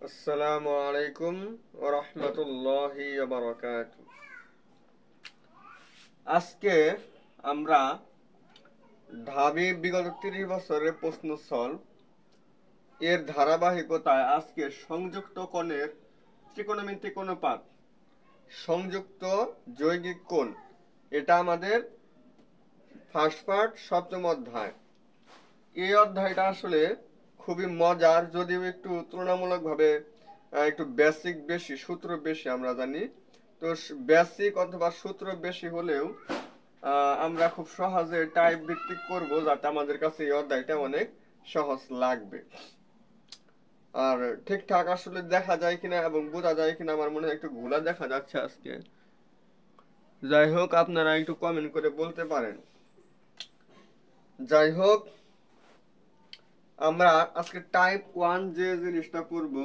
আসসালামু আলাইকুম ওয়া রাহমাতুল্লাহি ওয়া বারাকাতুহু। আজকে আমরা ঢাবি বিগত 30 বছরের প্রশ্ন সলভ এর ধারাবাহিকতায় আজকে সংযুক্ত কোণের ত্রিকোণমিতিক অনুপাত সংযুক্ত যৌগিক কোণ, এটা আমাদের ফার্স্ট পার্ট সপ্তম অধ্যায়। এই অধ্যায়টা আসলে খুবই মজার, যদিও একটু তুলনামূলকভাবে একটু বেসিক বেশি, সূত্র বেশি আমরা জানি। তো বেসিক অথবা সূত্র বেশি হলেও আমরা খুব সহজে টাইপ ভিত্তিক করব, যাতে আমাদের কাছে এই অধ্যায়টা অনেক সহজ লাগবে। আর ঠিকঠাক আসলে দেখা যায় কিনা এবং বোঝা যায় কিনা আমার মনে হয় একটু ঘোলা দেখা যাচ্ছে আজকে। যাই হোক, আপনারা একটু কমেন্ট করে বলতে পারেন। যাই হোক, আমরা আজকে টাইপ 1 যে জিনিসটা পড়ব,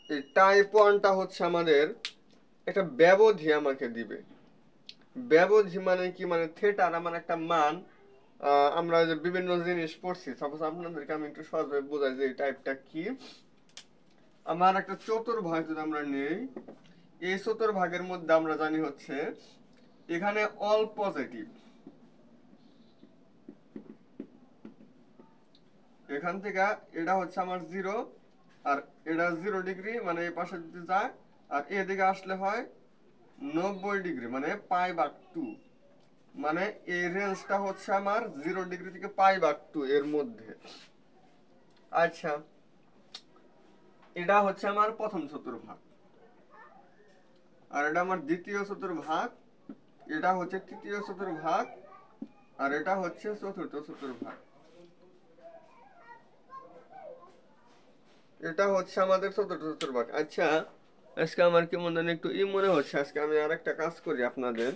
এই টাইপ 1টা হচ্ছে আমাদের একটা ব্যবধি আমাকে দিবে। ব্যবধি মানে কি, মানে থিটার আমার একটা মান। আমরা যে বিভিন্ন জিনিস পড়ছি, সাপোজ আপনাদেরকে আমি একটু সহজভাবে বোঝাই যে এই টাইপটা কি। আমার একটা চতুর্ভাগ যদি আমরা নেই, এই চতুর্ভাগের মধ্যে আমরা জানি হচ্ছে এখানে অল পজিটিভ, এখান থেকে এটা হচ্ছে আমার 0, আর এটা 0 ডিগ্রি, মানে এই পাশে যদি যায় আর এদিকে আসলে হয় 90 ডিগ্রি, মানে π/2। মানে এই রেঞ্জটা হচ্ছে আমার 0 ডিগ্রি থেকে π/2 এর মধ্যে। আচ্ছা, এটা হচ্ছে আমার প্রথম চতুর্ভাগ, আর এটা আমার দ্বিতীয় চতুর্ভাগ, এটা হচ্ছে তৃতীয় চতুর্ভাগ, আর এটা হচ্ছে চতুর্থ চতুর্ভাগ। এটা হচ্ছে আমাদের চতুর্থ চতুর্ভাগ। আচ্ছা, আজকে আমার কেমন জানি একটু মনে হচ্ছে, আজকে আমি আর একটা কাজ করি আপনাদের।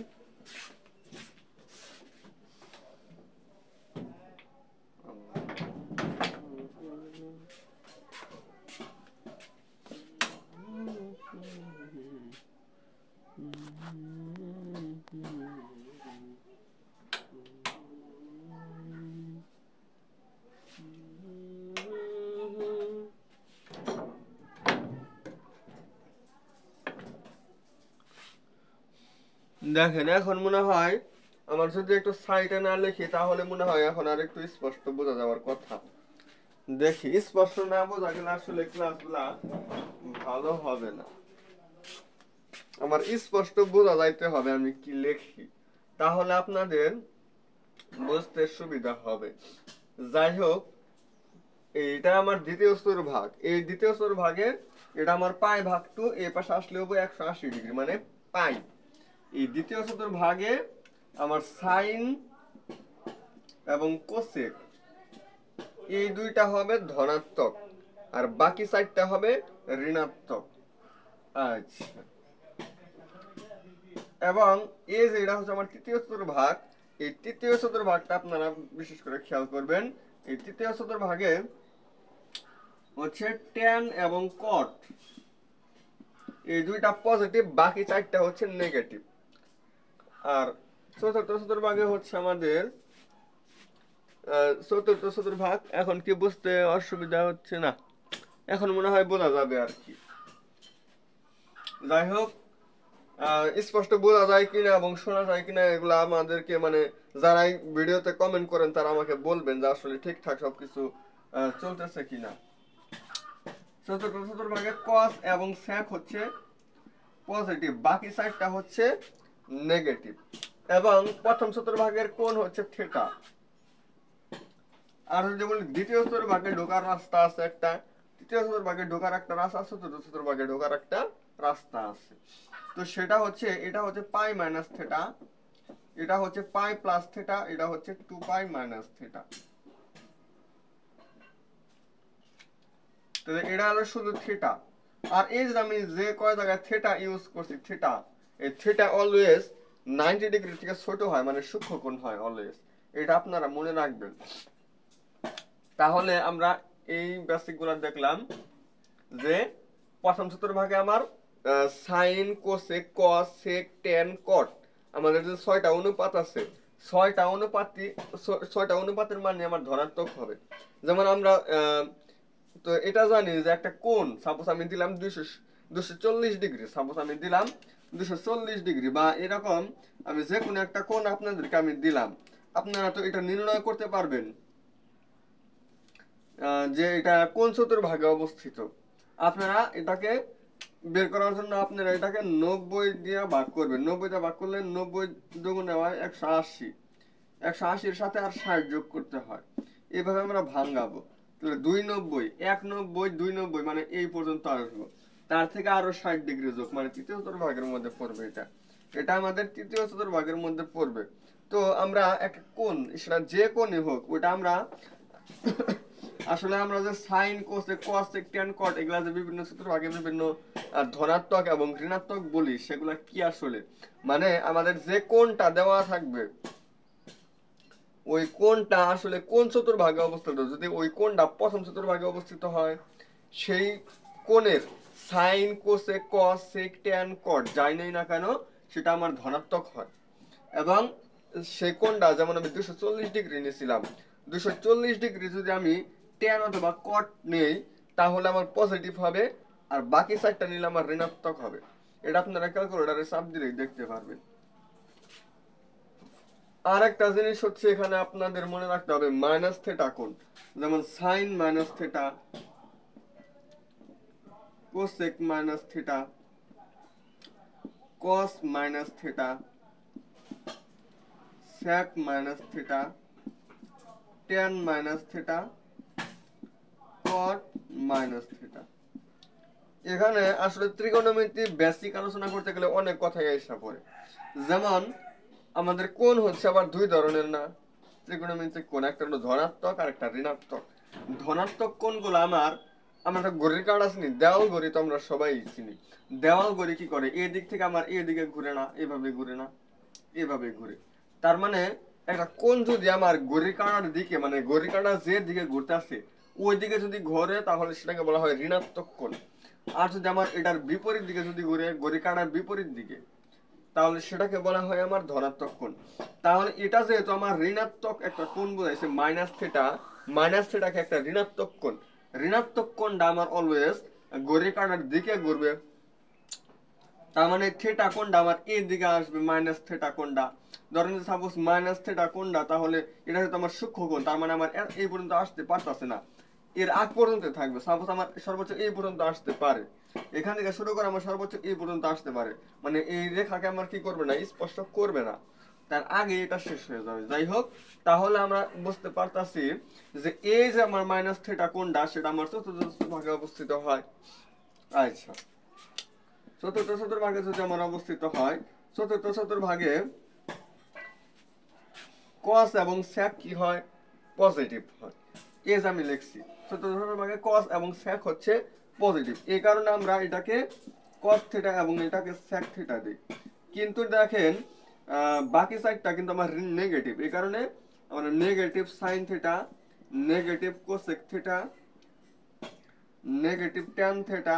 দেখেন, এখন মনে হয় আমার যদি একটু সাইডে না লিখি তাহলে মনে হয় এখন আর একটু স্পষ্ট বোঝা যাওয়ার কথা। দেখি, স্পষ্ট না বোঝা গেলে আসলে ক্লাসগুলা ভালো হবে না। আমার স্পষ্ট বোঝা যাইতে হবে আমি কি লিখি, তাহলে আপনাদের বুঝতে সুবিধা হবে। যাই হোক, এইটা আমার দ্বিতীয় চতুর্ভাগ। এই দ্বিতীয় চতুর্ভাগের এটা আমার π/2, এই পাশে আসলে হবে 180 ডিগ্রি, মানে পাই। এই দ্বিতীয় চতুর্ভাগে আমার সাইন এবং কোসেক এই দুইটা হবে ধনাত্মক, আর বাকি সাইডটা হবে ঋণাত্মক। আচ্ছা, এবং এই যে এটা হচ্ছে আমার তৃতীয় চতুর্ভাগ, এই তৃতীয় চতুর্ভাগটা আপনারা বিশেষ করে খেয়াল করবেন। এই তৃতীয় চতুর্ভাগে হচ্ছে ট্যান এবং কট এই দুইটা পজিটিভ, বাকি চারটা হচ্ছে নেগেটিভ। আর চতুর্থ চতুর্ভাগে হচ্ছে আমাদের চতুর্থ চতুর্ভাগ। এখন কি বুঝতে অসুবিধা হচ্ছে না? এখন মনে হয় বোঝা যাবে আর কি। যাই হোক, স্পষ্ট বোঝা যায় কিনা এবং শোনা যায় কিনা এগুলো আমাদেরকে, মানে যারা ভিডিওতে কমেন্ট করেন তারা আমাকে বলবেন যে আসলে ঠিকঠাক সবকিছু চলতেছে কিনা। চতুর্থ চতুর্ভাগে কস এবং সেক হচ্ছে পজিটিভ, বাকি সাইডটা হচ্ছে নেগেটিভ। এবং প্রথম চতুর্ভাগের কোণ হচ্ছে থিটা। আর যদি বলি দ্বিতীয় চতুর্ভাগে ঢোকার রাস্তা আছে একটা, তৃতীয় চতুর্ভাগে ঢোকার একটা রাস্তা আছে, চতুর্থ চতুর্ভাগে ঢোকার একটা রাস্তা আছে। তো সেটা হচ্ছে, এটা হচ্ছে π - থিটা, এটা হচ্ছে π+ থিটা, এটা হচ্ছে 2π - থিটা। তো এটা হলো শুধু থিটা। আর এই যে আমি যে কয় জায়গায় থিটা ইউজ করছি, থিটা, এই থিটা অলওয়েজ 90 ডিগ্রি থেকে ছোট হয়, মানে সূক্ষ্ম কোণ হয় অলওয়েজ। এটা আপনারা মনে রাখবেন। তাহলে আমরা এই বেসিক গুলা দেখলাম যে প্রথম চতুর্ভাগে আমার সাইন, কোসেক, কস, সেক, ট্যান, কট, আমাদের যে 6টা অনুপাত আছে ছয়টা অনুপাতের মানে আমার ধনাত্মক হবে। যেমন আমরা তো এটা জানি যে একটা কোণ, সাপোজ আমি দিলাম 240 ডিগ্রি, সাপোজ আমি দিলাম 240 ডিগ্রি, বা এরকম আমি যে কোনো একটা কোণ আপনাদেরকে আমি দিলাম, আপনারা তো এটা নির্ণয় করতে পারবেন যে এটা কোন চতুর্ভাগে অবস্থিত। আপনারা এটাকে বের করার জন্য আপনারা এটাকে 90 দিয়ে ভাগ করবেন। 90 দিয়ে ভাগ করলে 90 দুগুণে হয় 180, 180-এর সাথে আর 60 যোগ করতে হয়। এইভাবে আমরা ভাঙাবো। তাহলে 290, 190, 290 মানে এই পর্যন্ত আসবো। তার থেকে আরো 60 ডিগ্রি যোগ, মানে তৃতীয় চতুর্ভাগের মধ্যে পড়বে। এটা আমাদের তৃতীয় চতুর্ভাগের মধ্যে পড়বে। তো আমরা একটা কোণ, সেটা যে কোণই হোক, ওটা আমরা আসলে আমরা যে সাইন, কোসেক, কসেক, ট্যান, কট এগুলা যে বিভিন্ন চতুর্ভাগে বিভিন্ন ধনাত্মক এবং ঋণাত্মক বলি, সেগুলা কি আসলে মানে আমাদের যে কোণটা দেওয়া থাকবে ওই কোণটা আসলে কোন চতুর্ভাগে অবস্থিত। যদি ওই কোণটা প্রথম চতুর্ভাগে অবস্থিত হয়, সেই কোণের সাইন, কোসেক, কস, সেক, ট্যান, কট যাই নেই না কেন সেটা আমার ধনাত্মক হয়। এবং সেই কোণটা যেমন আমি 240 ডিগ্রি নিয়েছিলাম, 240 ডিগ্রি যদি আমি ট্যান অথবা কট নেই তাহলে আমার পজিটিভ হবে, আর বাকি সাইডটা নিলে আমার ঋণাত্মক হবে। এটা আপনারা ক্যালকুলেটরে চাপ দিলেই দেখতে পারবেন। আর একটা জিনিস হচ্ছে এখানে আপনাদের মনে রাখতে হবে মাইনাস থেটা কোণ, যেমন sine minus theta, cosec minus theta, cos minus theta, sec minus theta, tan minus theta, cot minus theta. এখানে আসলে ত্রিকোণমিতি বেসিক আলোচনা করতে গেলে অনেক কথাই আসা পড়ে। যেমন আমাদের কোণ হচ্ছে আবার দুই ধরনের না ত্রিকোণমিতিক কোণ, একটা হলো ধনাত্মক আর একটা ঋণাত্মক। ধনাত্মক কোণগুলো আমরা একটা ঘড়ির কাঁটা চিনি, দেওয়াল ঘড়ি তো আমরা সবাই চিনি। দেওয়াল ঘড়ি কি করে, এই দিক থেকে আমার এদিকে ঘুরে না, এভাবে ঘুরে না, এভাবে ঘুরে। তার মানে একটা কোণ যদি আমার ঘড়ির কাঁটার দিকে, মানে ঘড়ির কাঁটা যে দিকে ঘুরতে আসে ওই দিকে যদি ঘোরে তাহলে সেটাকে বলা হয় ঋণাত্মক কোণ। আর যদি আমার এটার বিপরীত দিকে যদি ঘুরে, ঘড়ির কাঁটার বিপরীত দিকে, তাহলে সেটাকে বলা হয় আমার ধনাত্মক কোণ। তাহলে এটা যেহেতু আমার ঋণাত্মক একটা কোণ বোঝাইছে মাইনাস থেটা, মাইনাস থেটাকে একটা ঋণাত্মক কোণ, ঋণাত্মক কোণটা আমার অলওয়েজ ঘড়ির কাঁটার দিকে ঘুরবে। তার মানে থেটা কোণটা আমার এই দিকে আসবে, মাইনাস থেটা কোণটা। ধরেন সাপোজ মাইনাস থেটা কোণটা, তাহলে এটা হচ্ছে আমার সূক্ষ্ম কোণ, তার মানে আমার এই পর্যন্ত আসতে পারতেছে না, এর আগ পর্যন্ত থাকবে। সাপোজ আমার সর্বোচ্চ এই পর্যন্ত আসতে পারে, এখান থেকে শুরু করে আমার সর্বোচ্চ এই পর্যন্ত আসতে পারে, মানে এই রেখাকে আমার কি করবে না, স্পষ্ট করবে না, তার আগে এটা শেষ হয়ে যাবে। যাই হোক, তাহলে আমরা বুঝতে পারতাছি যে এই যে আমার মাইনাস থেটা কোণটা সেটা আমার চতুর্থ ভাগে অবস্থিত হয়। আচ্ছা, চতুর্থ চতুর্ভাগে যদি আমার অবস্থিত হয়, চতুর্থ চতুর্ভাগে কস এবং সেক কি হয়, পজিটিভ হয়। এই যে আমি লিখছি চতুর্থ চতুর্ভাগে কস এবং সেক হচ্ছে পজিটিভ, এই কারণে আমরা এটাকে কস থিটা এবং এটাকে সেক থিটা দিই। কিন্তু দেখেন বাকি সাইডটা কিন্তু আমার নেগেটিভ, এই কারণে আমরা negative sine theta, negative cosec theta, negative tan theta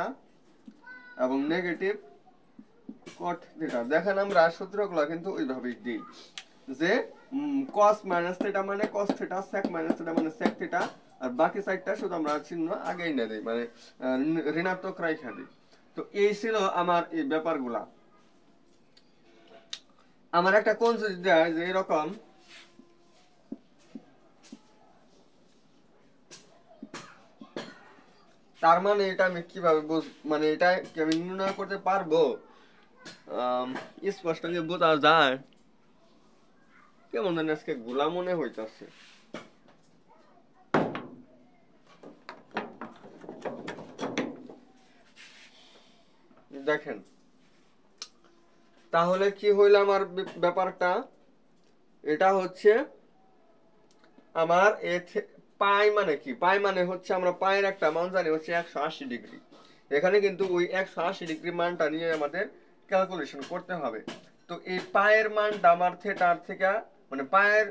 এবং নেগেটিভ কট থিটা। দেখেন আমরা সূত্রগুলো কিন্তু ওইভাবেই দিই যে cos মাইনাস থিটা মানে cos theta, sec minus theta মানে sec থিটা, আর বাকি সাইডটা শুধু আমরা চিহ্ন আগেই না দিই, মানে ঋণাত্মক রাইখা দিই। তো এই ছিল আমার এই ব্যাপারগুলা। আমার একটা কোণ যদি দেয় যে এরকম, তার মানে এটা আমি কিভাবে মানে এটা কি আমি নির্ণয় করতে পারবো, স্পষ্ট কি বোঝা যায়? কেমন জানি আজকে গোলা মনে হইতাছে। দেখেন তাহলে কি হইল আমার ব্যাপারটা, এটা হচ্ছে আমার পাই মানে কি, পাই মানে হচ্ছে আমরা পায়ের একটা মান জানি হচ্ছে 180 ডিগ্রি। এখানে কিন্তু ওই 180 ডিগ্রি মানটা নিয়ে আমাদের ক্যালকুলেশন করতে হবে। তো এই পায়ের মানটা আমার থেটার থেকে, মানে পায়ের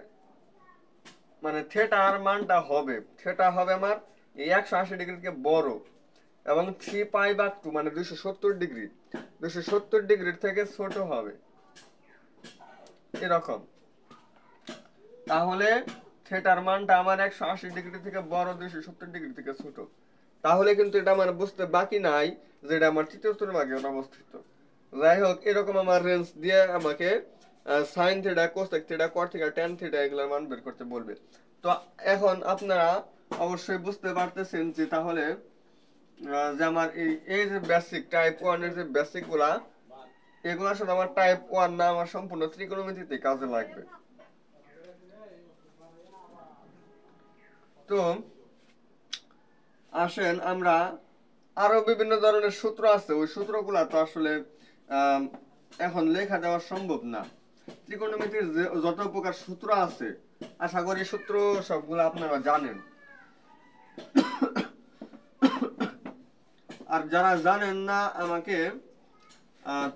মানে থেটার মানটা হবে, থেটা হবে আমার এই 180 ডিগ্রি থেকে বড়, এবং 3π/2 মানে 270 ডিগ্রি, 270 ডিগ্রির থেকে ছোট হবে এরকম। তাহলে থিটার মানটা আমার 180 ডিগ্রি থেকে বড়, 270 ডিগ্রি থেকে ছোট। তাহলে কিন্তু এটা আমার বুঝতে বাকি নাই যে এটা আমার তৃতীয় চতুর্ভাগে অবস্থিত। যাই হোক, এরকম আমার রেঞ্জ দিয়ে আমাকে সাইন থিটা, কোসেক থিটা, কট থিটা, ট্যান থিটা এগুলোর মান বের করতে বলবে। তো এখন আপনারা অবশ্যই বুঝতে পারতেছেন যে তাহলে যে আমার এই যে বেসিক টাইপ 1 এর যে বেসিক গুলা, এগুলো আসলে আমার টাইপ 1 না, আমার সম্পূর্ণ ত্রিকোণমিতিতে কাজে লাগবে। তো আসেন আমরা আরো বিভিন্ন ধরনের সূত্র আছে, ওই সূত্রগুলা তো আসলে এখন লেখা দেওয়া সম্ভব না। ত্রিকোণমিতির যত প্রকার সূত্র আছে, আশা করি সূত্র সবগুলো আপনারা জানেন। আর যারা জানেন না আমাকে,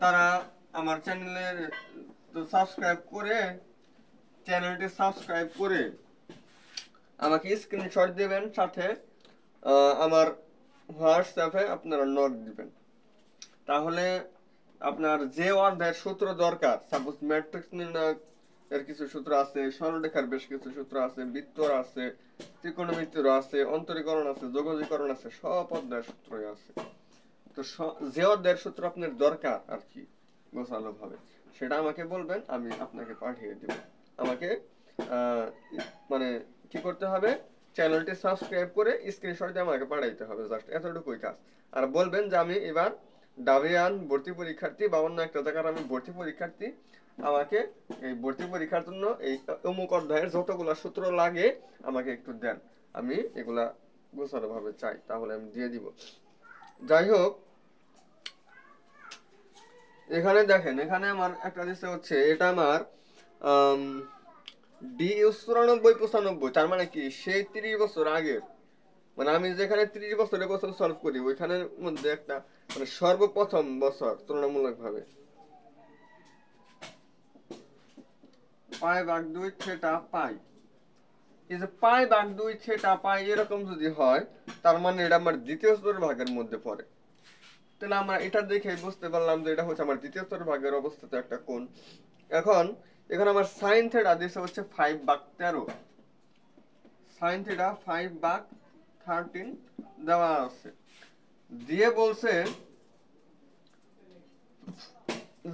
তারা আমার চ্যানেলের চ্যানেলটি সাবস্ক্রাইব করে আমাকে স্ক্রিনশট দিবেন, সাথে আমার হোয়াটসঅ্যাপে আপনারা নোট দিবেন। তাহলে আপনার যে অধ্যায়ের সূত্র দরকার, সাপোজ ম্যাট্রিক্স নির্ণয় এর কিছু সূত্র আছে, সরলরেখার বেশ কিছু সূত্র আছে, বৃত্তর আছে, ত্রিকোণমিতির আছে, অন্তরীকরণ আছে, যোগজীকরণ আছে, সব অধ্যায়ের সূত্রই আছে। তো যে অধ্যায়ের সূত্র আপনার দরকার আর কি গোছালো ভাবে, সেটা আমাকে বলবেন, আমি আপনাকে পাঠিয়ে দেব। আমাকে মানে কি করতে হবে, চ্যানেলটি সাবস্ক্রাইব করে স্ক্রিনশট দিয়ে আমাকে পাঠাইতে হবে, জাস্ট এতটুকুই কাজ। আর বলবেন যে আমি এবার ডাবিয়ান ভর্তি পরীক্ষার্থী বা অন্য একটা জায়গার আমি ভর্তি পরীক্ষার্থী, আমাকে এই ভর্তি পরীক্ষার জন্য এই অমুক অধ্যায়ের যতগুলা সূত্র লাগে আমাকে একটু দেন, আমি এগুলা গোছালো ভাবে চাই, তাহলে আমি দিয়ে দিব। যাই হোক, এখানে দেখেন, এখানে আমার একটা দিচ্ছে হচ্ছে, এটা আমার DU 94-95, তার মানে কি সেই 30 বছর আগের, মানে আমি যেখানে 30 বছরের কোশ্চেন সলভ করি ওইখানের মধ্যে একটা মানে সর্বপ্রথম বছর তুলনামূলক ভাবে পাই ভাগ 2 থিটা পাই, এই যে পাই ভাগ 2 থিটা পাই এরকম যদি হয়, তার মানে এটা আমার দ্বিতীয় চতুর্ভাগের মধ্যে পড়ে। তাহলে আমরা এটা দেখে বুঝতে পারলাম যে এটা হচ্ছে আমার দ্বিতীয় চতুর্ভাগের অবস্থিত একটা কোণ। এখন এখানে আমার সাইন থিটা দিছে হচ্ছে 5/13, সাইন থিটা 5/13 দেওয়া আছে, দিয়ে বলছে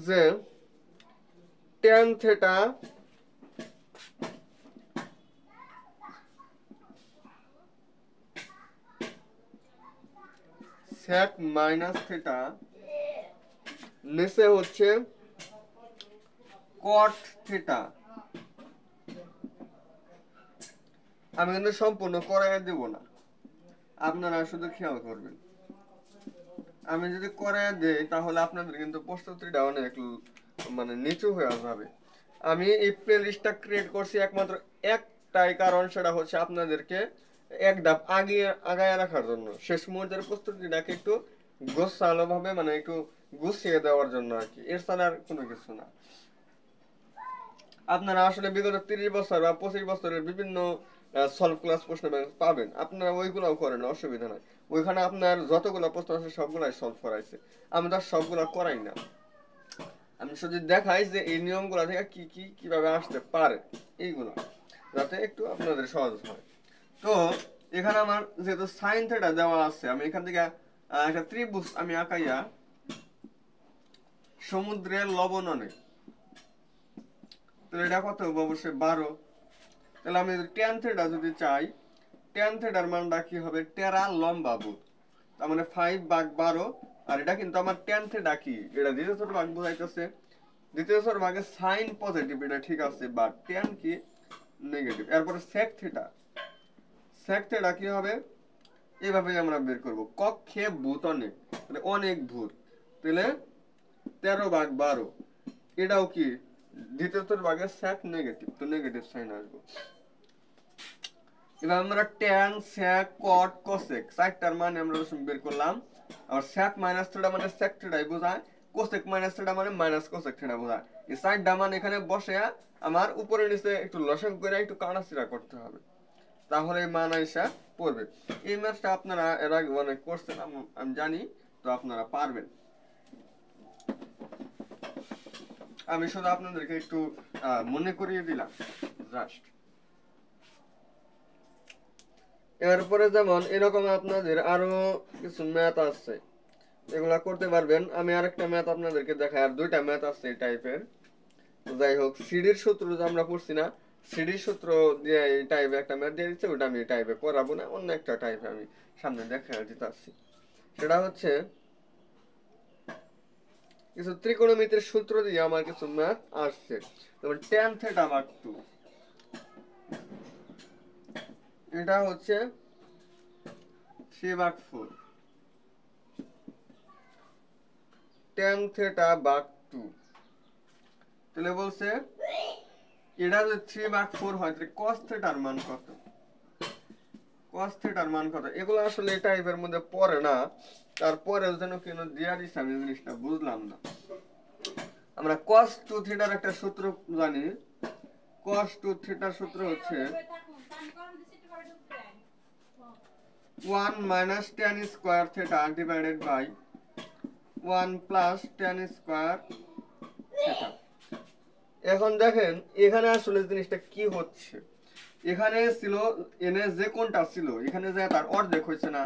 যে tan theta sec minus theta নিচে হচ্ছে কট থিটা। আমি কিন্তু সম্পূর্ণ করাই দেব না, আপনারা শুধু খেয়াল করবেন। আমি যদি করাই দেই তাহলে আপনাদের কিন্তু প্রস্তুতিটা অনেক মানে নিচু হয়ে যাবে। আমি এই প্লে লিস্টটা ক্রিয়েট করছি একমাত্র একটাই কারণ, সেটা হচ্ছে আপনাদেরকে এক ধাপ আগায় রাখার জন্য, শেষ মুহূর্তের প্রস্তুতিটাকে একটু গোছালো ভাবে মানে একটু গুছিয়ে দেওয়ার জন্য আর কি, এর ছাড়া আর কোনো কিছু না। আপনারা আসলে বিগত 30 বছর বা 25 বছরের বিভিন্ন সলভ ক্লাস প্রশ্ন পাবেন, আপনারা ওইগুলাও করেন, অসুবিধা নাই। ওইখানে আপনার যতগুলো প্রশ্ন আছে সবগুলাই সলভ করাইছে, আমি তো সবগুলা করাই না, আমি শুধু দেখাই যে এই নিয়মগুলো থেকে কি কি কিভাবে আসতে পারে, এইগুলো যাতে একটু আপনাদের সহজ হয়। তো এখানে আমার যেহেতু সাইন থিটা দেওয়া আছে, আমি এখান থেকে একটা ত্রিভুজ আমি আঁকাইয়া সমুদ্রের লবণ অনেক, তাহলে এটা কত হবে, অবশ্যই 12। তাহলে আমি যদি ট্যান থিটা যদি চাই, ট্যান থিটার মানটা কি হবে, টেরা লম্বা বুথ, তার মানে 5/12। আর এটা কিন্তু আমার ট্যান থিটা কি, এটা দ্বিতীয় চতুর্ভাগ বোঝাইতেছে, দ্বিতীয় চতুর্ভাগে সাইন পজিটিভ, এটা ঠিক আছে, বাট ট্যান কি নেগেটিভ। এরপরে সেক থিটা, সেক থিটা কি হবে, এইভাবে আমরা বের করব, কক্ষে ভূত অনেক, মানে অনেক ভূত, তাহলে 13/12, এটাও কি দ্বিতীয় চতুর্ভাগে সেক নেগেটিভ, তো নেগেটিভ সাইন আসবে। এবার আমরা ট্যান, সেক, কট, কোসেক চারটার মানে আমরা বের করলাম। আর সেক মাইনাস থিটা মানে সেক থিটাই বোঝায়, কোসেক মাইনাস থিটা মানে মাইনাস কোসেক থিটা বোঝায়। এই চারটা মান এখানে বসে আমার উপরে নিচে একটু লসাগু করে একটু কাটাছিড়া করতে হবে, তাহলে মান আইসা পড়বে। এই ম্যাথটা আপনারা এর আগে অনেক করছেন, আমি জানি, তো আপনারা পারবেন। আমি শুধু আপনাদেরকে একটু মনে করিয়ে দিলাম জাস্ট। এরপরে যেমন এরকম আপনাদের আরো কিছু ম্যাথ আছে, এগুলা করতে পারবেন। আমি আরেকটা ম্যাথ আপনাদেরকে দেখাই, আর দুইটা ম্যাথ আছে এই টাইপের। যাই হোক, সিডির সূত্র যে আমরা পড়ছি না, সিডির সূত্র দিয়ে এই টাইপে একটা ম্যাথ দিয়ে দিচ্ছে, ওটা আমি এই টাইপে করাবো না, অন্য একটা টাইপে আমি সামনে দেখা দিতে আসছি। সেটা হচ্ছে কিছু ত্রিকোণমিতির সূত্র দিয়ে আমার কিছু ম্যাথ আসছে। যেমন tan থিটা ভাগ 2, এটা হচ্ছে 3/4, tan থিটা ভাগ 2। তাহলে বলছে এটা যদি 3/4 হয় তাহলে cos থিটার মান কত, cos থিটার মান কত। এগুলো আসলে এই টাইপের মধ্যে পড়ে না, তারপরে যেন কেন দিয়া দিছে আমি জিনিসটা বুঝলাম না। আমরা cos 2 থিটার একটা সূত্র জানি। cos 2 থিটার সূত্র হচ্ছে 1 minus tan square theta divided by 1 plus tan square theta। এখন দেখেন এখানে আসলে জিনিসটা কি হচ্ছে, এখানে ছিল এনে যে কোনটা ছিল এখানে যে তার অর্ধেক হয়েছে না,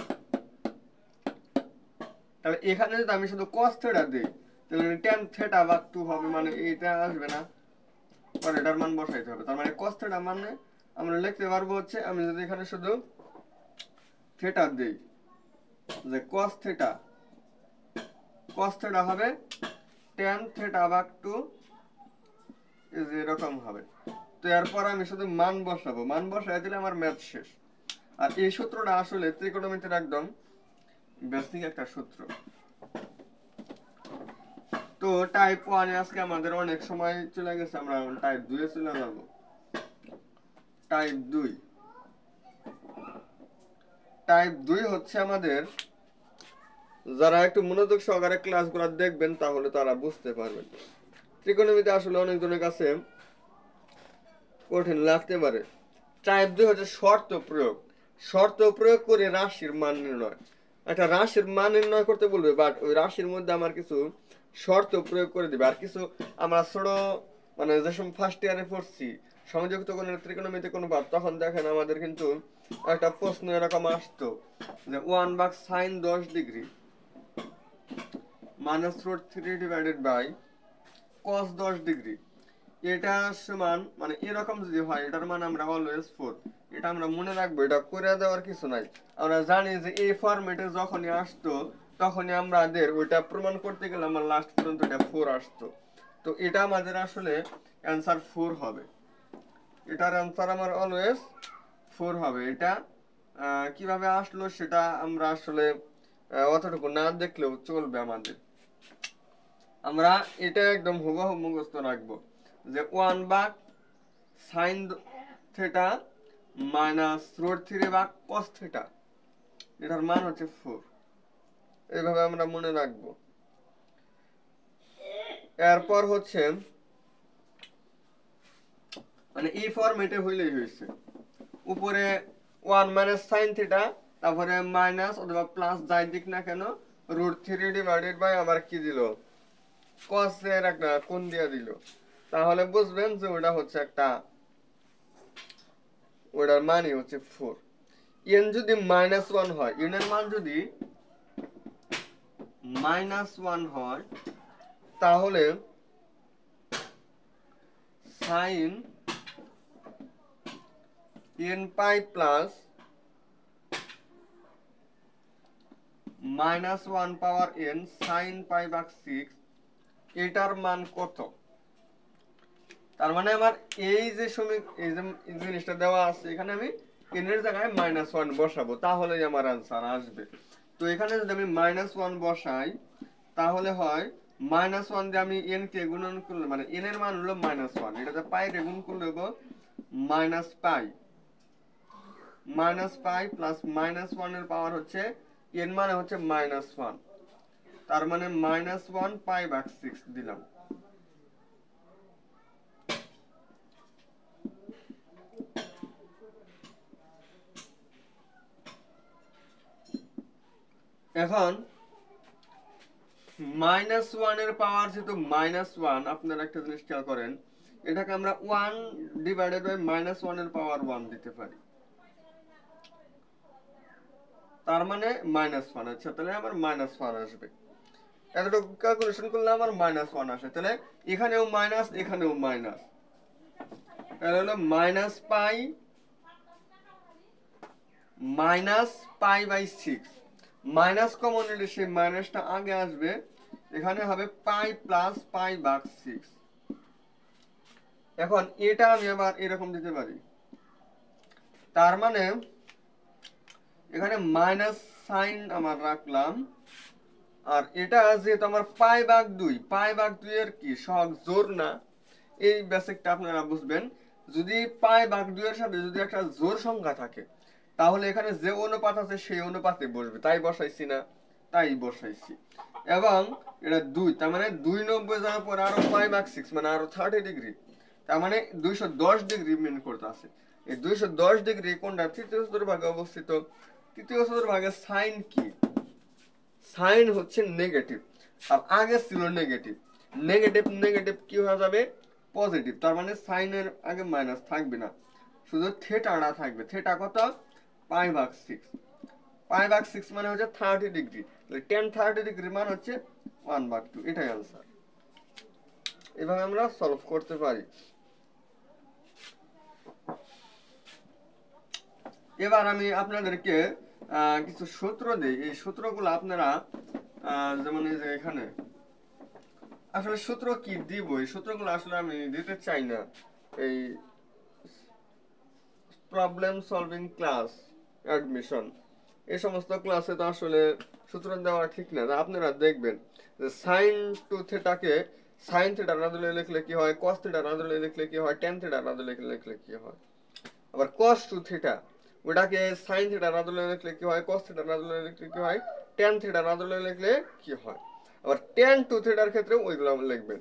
তাহলে এখানে যদি আমি শুধু cos থিটা দেই তাহলে tan থিটা ভাগ 2 হবে, মানে এইটা আসবে না, আর এটার মান বসাইতে হবে। তার মানে cos থিটা মানে আমরা লিখতে পারবো হচ্ছে, আমি যদি এখানে শুধু থিটা দেই যে cos থিটা হবে tan থিটা ভাগ 2 এরকম হবে। তো এরপর আমি শুধু মান বসাবো, মান বসাই দিলে আমার ম্যাথ শেষ। আর এই সূত্রটা আসলে ত্রিকোণমিতির একদম বেসিক একটা সূত্র। তো টাইপ 1 এ আজকে আমাদের অনেক সময় চলে গেছে, আমরা টাইপ 2 এ চলে যাব। টাইপ 2 হচ্ছে আমাদের, যারা একটু মনোযোগ সহকারে ক্লাসগুলো দেখবেন তাহলে তারা বুঝতে পারবেন। ত্রিকোণমিতি আসলে অনেকজনের কাছে কঠিন লাগতে পারে। টাইপ 2 হচ্ছে শর্ত প্রয়োগ, শর্ত প্রয়োগ করে রাশির মান নির্ণয়। একটা রাশির মান নির্ণয় করতে বলবে, বাট ওই রাশির মধ্যে আমার কিছু শর্ত প্রয়োগ করে দিবে। আর কিছু আমরা ছোট মানে যে সময় ফার্স্ট ইয়ারে পড়ছি সংযুক্ত কোণের ত্রিকোণমিতি অনুপাত, তখন দেখেন আমাদের কিন্তু একটা প্রশ্ন এরকম আসতো যে 1/sin 10 degree -√3 divided by cos 10 degree, এটা সমান মানে এরকম যদি হয় এটার মান আমরা অলওয়েজ 4। এটা আমরা মনে রাখবো, এটা করে দেওয়ার কিছু নাই। আমরা জানি যে এই ফরম্যাটে যখনই আসতো তখনই আমাদের ওইটা প্রমাণ করতে গেলে আমার লাস্ট পর্যন্ত এটা 4 আসতো। তো এটা আমাদের আসলে অ্যান্সার 4 হবে, এটার অ্যান্সার আমার অলওয়েজ 4 হবে। এটা কিভাবে আসলো সেটা আমরা আসলে অতটুকু না দেখলেও চলবে আমাদের। আমরা এটা একদম হুবহু মুখস্থ রাখবো যে 1/sin থিটা -√3 cos থিটা, এটার মান হচ্ছে 4। এইভাবে আমরা মনে রাখবো। এরপর হচ্ছে মানে এই ফরম্যাটে হইলেই হয়েছে, উপরে 1 - sin থিটা, তারপরে মাইনাস অথবা প্লাস যাই দিক না কেন √3 ডিভাইডেড বাই আবার কি দিল cos এর একটা কোণ দিয়ে দিল, তাহলে বুঝবেন যে ওটা হচ্ছে একটা, ওটার মানই হচ্ছে 4। n যদি -1 হয়, n এর মান যদি -1 হয় তাহলে sin n পাই প্লাস -1 পাওয়ার n sin π/6, এটার মান কত? তার মানে আমার এই যে এই যে জিনিসটা দেওয়া আছে এখানে আমি n এর জায়গায় -1 বসাবো, তাহলেই আমার आंसर আসবে। তো এখানে যদি আমি -1 বসাই তাহলে হয় -1 দিয়ে আমি n কে গুণন করলে মানে n এর মান হলো -1, এটাতে পাই রে গুণ করলে হবে -π, -π প্লাস -1 এর পাওয়ার হচ্ছে n মানে হচ্ছে -1, তার মানে -1 π/6 দিলাম। এখন -1 এর পাওয়ার যেহেতু -1, আপনারা একটা জিনিস খেয়াল করেন, এটাকে আমরা 1 ডিভাইডেড বাই -1 এর পাওয়ার 1 দিতে পারি। তার মানে -1। আচ্ছা, তাহলে আমার -1 আসবে। এতটুকু ক্যালকুলেশন করলে আমার -1 আসে। তাহলে এখানেও মাইনাস, এখানেও মাইনাস, তাহলে হলো -পাই -π/6। মাইনাস কমন নিলে সেই মাইনাসটা আগে আসবে, এখানে হবে পাই প্লাস π/6। এখন এটা আমি আবার এরকম দিতে পারি, তার মানে এখানে মাইনাস সাইন আমার রাখলাম, আর এটা যেহেতু আমার π/2 এর কি সহগ জোড় না, এই বেসিকটা আপনারা বুঝবেন। যদি π/2 এর সাথে যদি একটা জোড় সংখ্যা থাকে, তাহলে এখানে যে অনুপাত আছে সেই অনুপাতে বসবে, তাই বসাইছি না, তাই বসাইছি। এবং এটা 2, তার মানে 290 যাওয়ার পর আরো π/6 মানে আরো 30 ডিগ্রি, তার মানে 210 ডিগ্রি মেন করতে আছে। এই 210 ডিগ্রি কোনটা? তৃতীয় চতুর্ভাগে অবস্থিত। তৃতীয় চতুর্ভাগে সাইন কি? সাইন হচ্ছে নেগেটিভ, আর আগে ছিল নেগেটিভ। নেগেটিভ নেগেটিভ কি হয়ে যাবে? পজিটিভ। তার মানে সাইনের আগে মাইনাস থাকবে না, শুধু থেটাটা থাকবে। থেটা কত? π/6। π/6 মানে হচ্ছে 30 ডিগ্রি। তাহলে tan 30 ডিগ্রি মান হচ্ছে 1/2। এটাই आंसर। এভাবে আমরা সলভ করতে পারি। এবার আমি আপনাদেরকে কিছু সূত্র দেই। এই সূত্রগুলো আপনারা যেমন এই যে এখানে আসলে সূত্র কি দিব, এই সূত্রগুলো আসলে আমি দিতে চাই না। এই প্রবলেম সলভিং ক্লাস, অ্যাডমিশন, এই সমস্ত ক্লাসে তো আসলে সূত্র দেওয়া ঠিক না। আপনারা দেখবেন যে সাইন টু থেটাকে সাইন থিটা না দিলে লিখলে কি হয়, কস থিটা না দিলে লিখলে কি হয়, ট্যান থিটা না দিলে লিখলে কি হয়। আবার কস টু থিটা ওটাকে সাইন থিটা না দিলে লিখলে কি হয়, কস থিটা না দিলে লিখলে কি হয়, ট্যান থিটা না দিলে লিখলে কি হয়। আবার ট্যান টু থিটার ক্ষেত্রে ওইগুলো লিখবেন,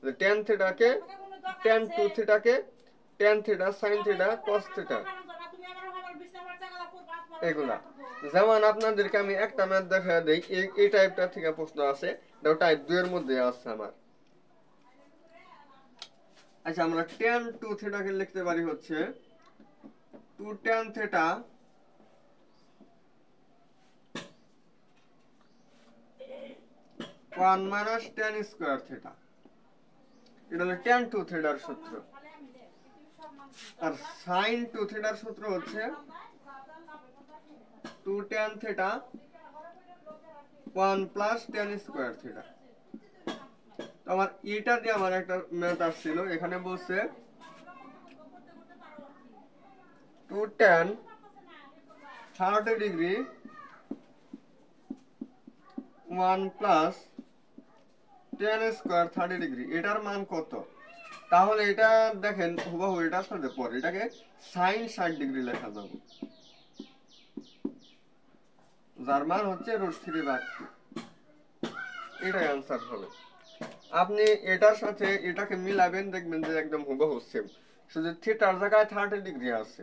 যে ট্যান থিটাকে ট্যান টু থিটাকে tan theta sine theta cos theta, এগুলা। যেমন আপনাদেরকে আমি একটা ম্যাথ দেখা দেই, এই টাইপটা থেকে প্রশ্ন আছে, এটা টাইপ 2 এর মধ্যে আছে আমার। আচ্ছা, আমরা tan 2 থিটাকে লিখতে পারি হচ্ছে 2 tan theta one minus tan square theta. এটা হলো tan 2 থিটার সূত্র। আর sin 2 থিটার সূত্র হচ্ছে 2 tan theta 1 plus tan square theta. তো আমার এটা দিয়ে আমার একটা ম্যাথ আসছিল, এখানে বলছে 2 tan 30 degree 1 plus tan square 30 degree, এটার মান কত? তাহলে এটা দেখেন হুবহু এটার সাথে পরে এটাকে sin 60 ডিগ্রি লেখা যাবে, যার মান হচ্ছে √3/2। এটাই आंसर হবে। আপনি এটার সাথে এটাকে মিলাবেন, দেখবেন যে একদম হুবহু সেম, শুধু থিটার জায়গায় 30 ডিগ্রি আছে।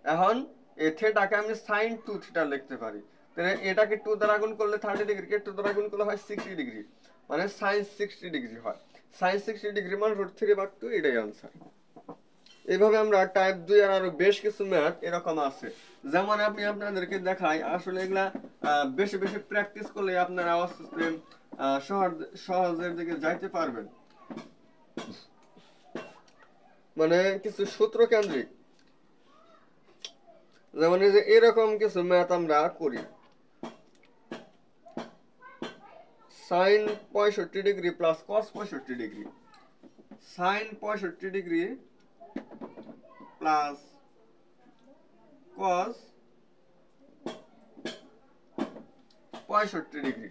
এখন এই থিটাকে আমি sin 2 থিটা লিখতে পারি, তাহলে এটাকে 2 দ্বারা গুণ করলে 30 ডিগ্রিকে 2 দ্বারা গুণ করলে হয় 60 ডিগ্রি, মানে sin 60 ডিগ্রি হয়। sin 60 ডিগ্রি মান √3/2, এটাই आंसर। এইভাবে আমরা টাইপ 2 এর আরো বেশ কিছু ম্যাথ এরকম আছে, যেমন আমি আপনাদেরকে দেখাই। আসলে এগুলা বেশি বেশি প্র্যাকটিস করলে আপনারা আস্তে আস্তে সহজের দিকে যাইতে পারবেন। মানে কিছু সূত্র কেন্দ্রিক, যেমন এই যে এরকম কিছু ম্যাথ আমরা করি। sin 65 degree plus cos 65 degree, sin 65 degree plus cos 65 degree.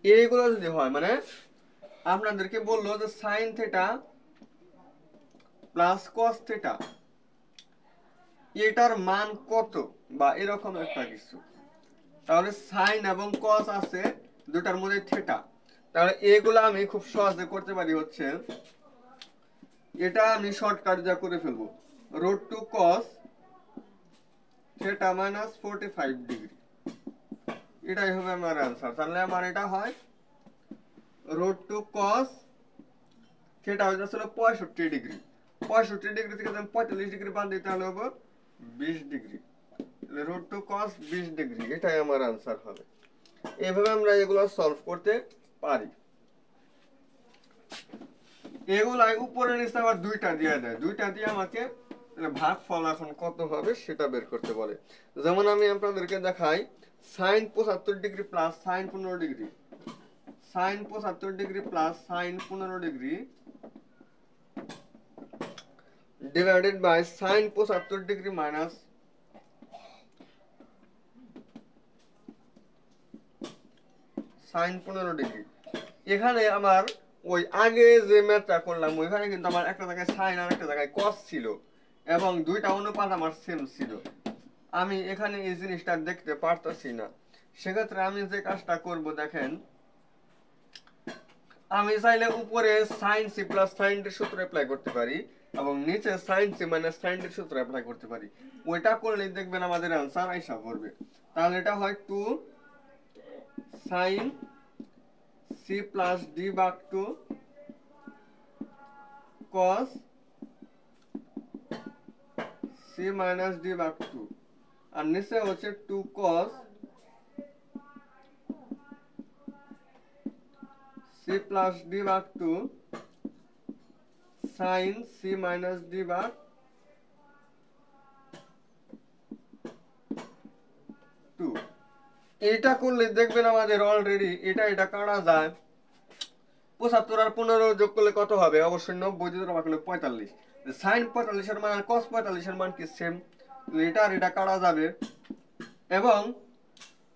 এইগুলো যদি হয়, মানে আপনাদেরকে বললো যে sin theta plus cos theta এটার মান কত, বা এরকম একটা কিছু। তাহলে sin এবং cos আছে দুটার মধ্যে থিটা, তাহলে এগুলো আমি খুব সহজে করতে পারি হচ্ছে, এটা আমি শর্টকাট যা করে ফেলবো, √2 cos থিটা মাইনাস 45 ডিগ্রি। এটাই হবে আমার অ্যান্সার। তাহলে আমার এটা হয় √2 cos থিটা হইতেছিল 65 ডিগ্রি। 65 ডিগ্রি থেকে যদি 45 ডিগ্রি বাদ দিই তাহলে হবে 20 ডিগ্রি। √2 cos 20 ডিগ্রি, এটাই আমার অ্যান্সার হবে। এইভাবে আমরা এগুলো সলভ করতে পারি। এগুলাই উপরে নিচে আবার দুইটা দিয়ে দেয়, দুইটা দিয়ে আমাকে ভাগফল এখন কত হবে সেটা বের করতে বলে। যেমন আমি আপনাদেরকে দেখাই sin 75 degree plus sin 15 degree, sin 75 degree plus sin 15 degree divided by sin 75 degree minus sin 15 degree. এখানে আমার ওই আগে যে ম্যাথটা করলাম ওইখানে কিন্তু আমার একটা জায়গায় সাইন আর একটা জায়গায় কস ছিল এবং দুইটা অনুপাত আমার সেম ছিল। আমি এখানে এই জিনিসটা দেখতে পারতাছি না, সেক্ষেত্রে আমি যে কাজটা করব দেখেন, আমি চাইলে উপরে sine C plus sine D সূত্র অ্যাপ্লাই করতে পারি এবং নিচে sine C minus sine D সূত্র অ্যাপ্লাই করতে পারি। ওইটা করলেই দেখবেন আমাদের आंसर আইসা পড়বে। তাহলে এটা হয় 2 sin c প্লাস ডি ভাগ 2 cos c মাইনাস ডি ভাগ 2 আর নিচে হচ্ছে 2 cos c প্লাস ডি ভাগ 2 sin c মাইনাস ডি ভাগ 2। এটা করলে দেখবেন আমাদের অলরেডি এটা কাটা যায়। 75 আর 15 যোগ করলে কত হবে? অবশ্যই 90 দিয়ে ভাগ করলে 45। sin 45 এর মান আর cos 45 এর মান কি সেম? এটা আর এটা কাটা যাবে এবং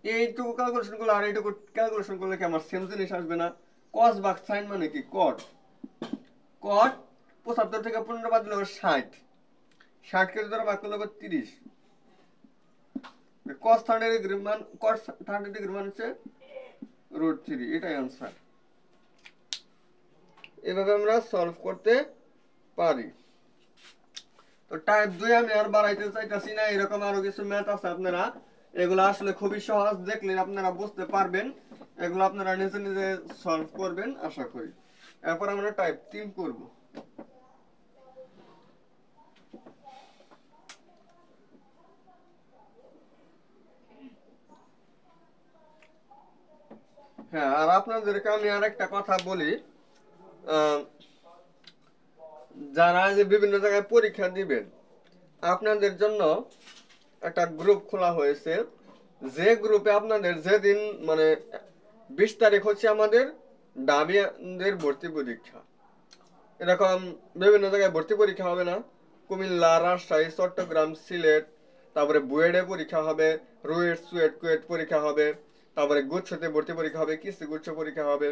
এইটুকু ক্যালকুলেশন করলে আর এইটুকু ক্যালকুলেশন করলে কি আমার সেম জিনিস আসবে না? cos ভাগ sin মানে কি cot, cot 75 থেকে 15 বাদ দিলে 60, 60 কে যদি ভাগ করলে 30, cos 30 ডিগ্রি মান cos 30 ডিগ্রি মান হচ্ছে √3, এটাই आंसर। এভাবে আমরা সলভ করতে পারি। তো টাইপ 2 আমি আর বাড়াইতে চাইতাছি না, এরকম আরো কিছু ম্যাথ আছে, আপনারা এগুলো আসলে খুবই সহজ, দেখলে আপনারা বুঝতে পারবেন, এগুলো আপনারা নিজে নিজে সলভ করবেন আশা করি। এরপর আমরা টাইপ 3 করব। হ্যাঁ, আর আপনাদেরকে আমি আর একটা কথা বলি, যারা যে বিভিন্ন জায়গায় পরীক্ষা দিবেন আপনাদের জন্য একটা গ্রুপ খোলা হয়েছে, যে গ্রুপে আপনাদের যেদিন মানে 20 তারিখ হচ্ছে আমাদের ডাবিয়ানদের ভর্তি পরীক্ষা, এরকম বিভিন্ন জায়গায় ভর্তি পরীক্ষা হবে না, কুমিল্লা, রাজশাহী, চট্টগ্রাম, সিলেট, তারপরে বুয়েটে পরীক্ষা হবে, রুয়েট, সুয়েট, কুয়েট পরীক্ষা হবে, তারপরে গুচ্ছতে ভর্তি পরীক্ষা হবে, কিস্তি গুচ্ছ পরীক্ষা হবে,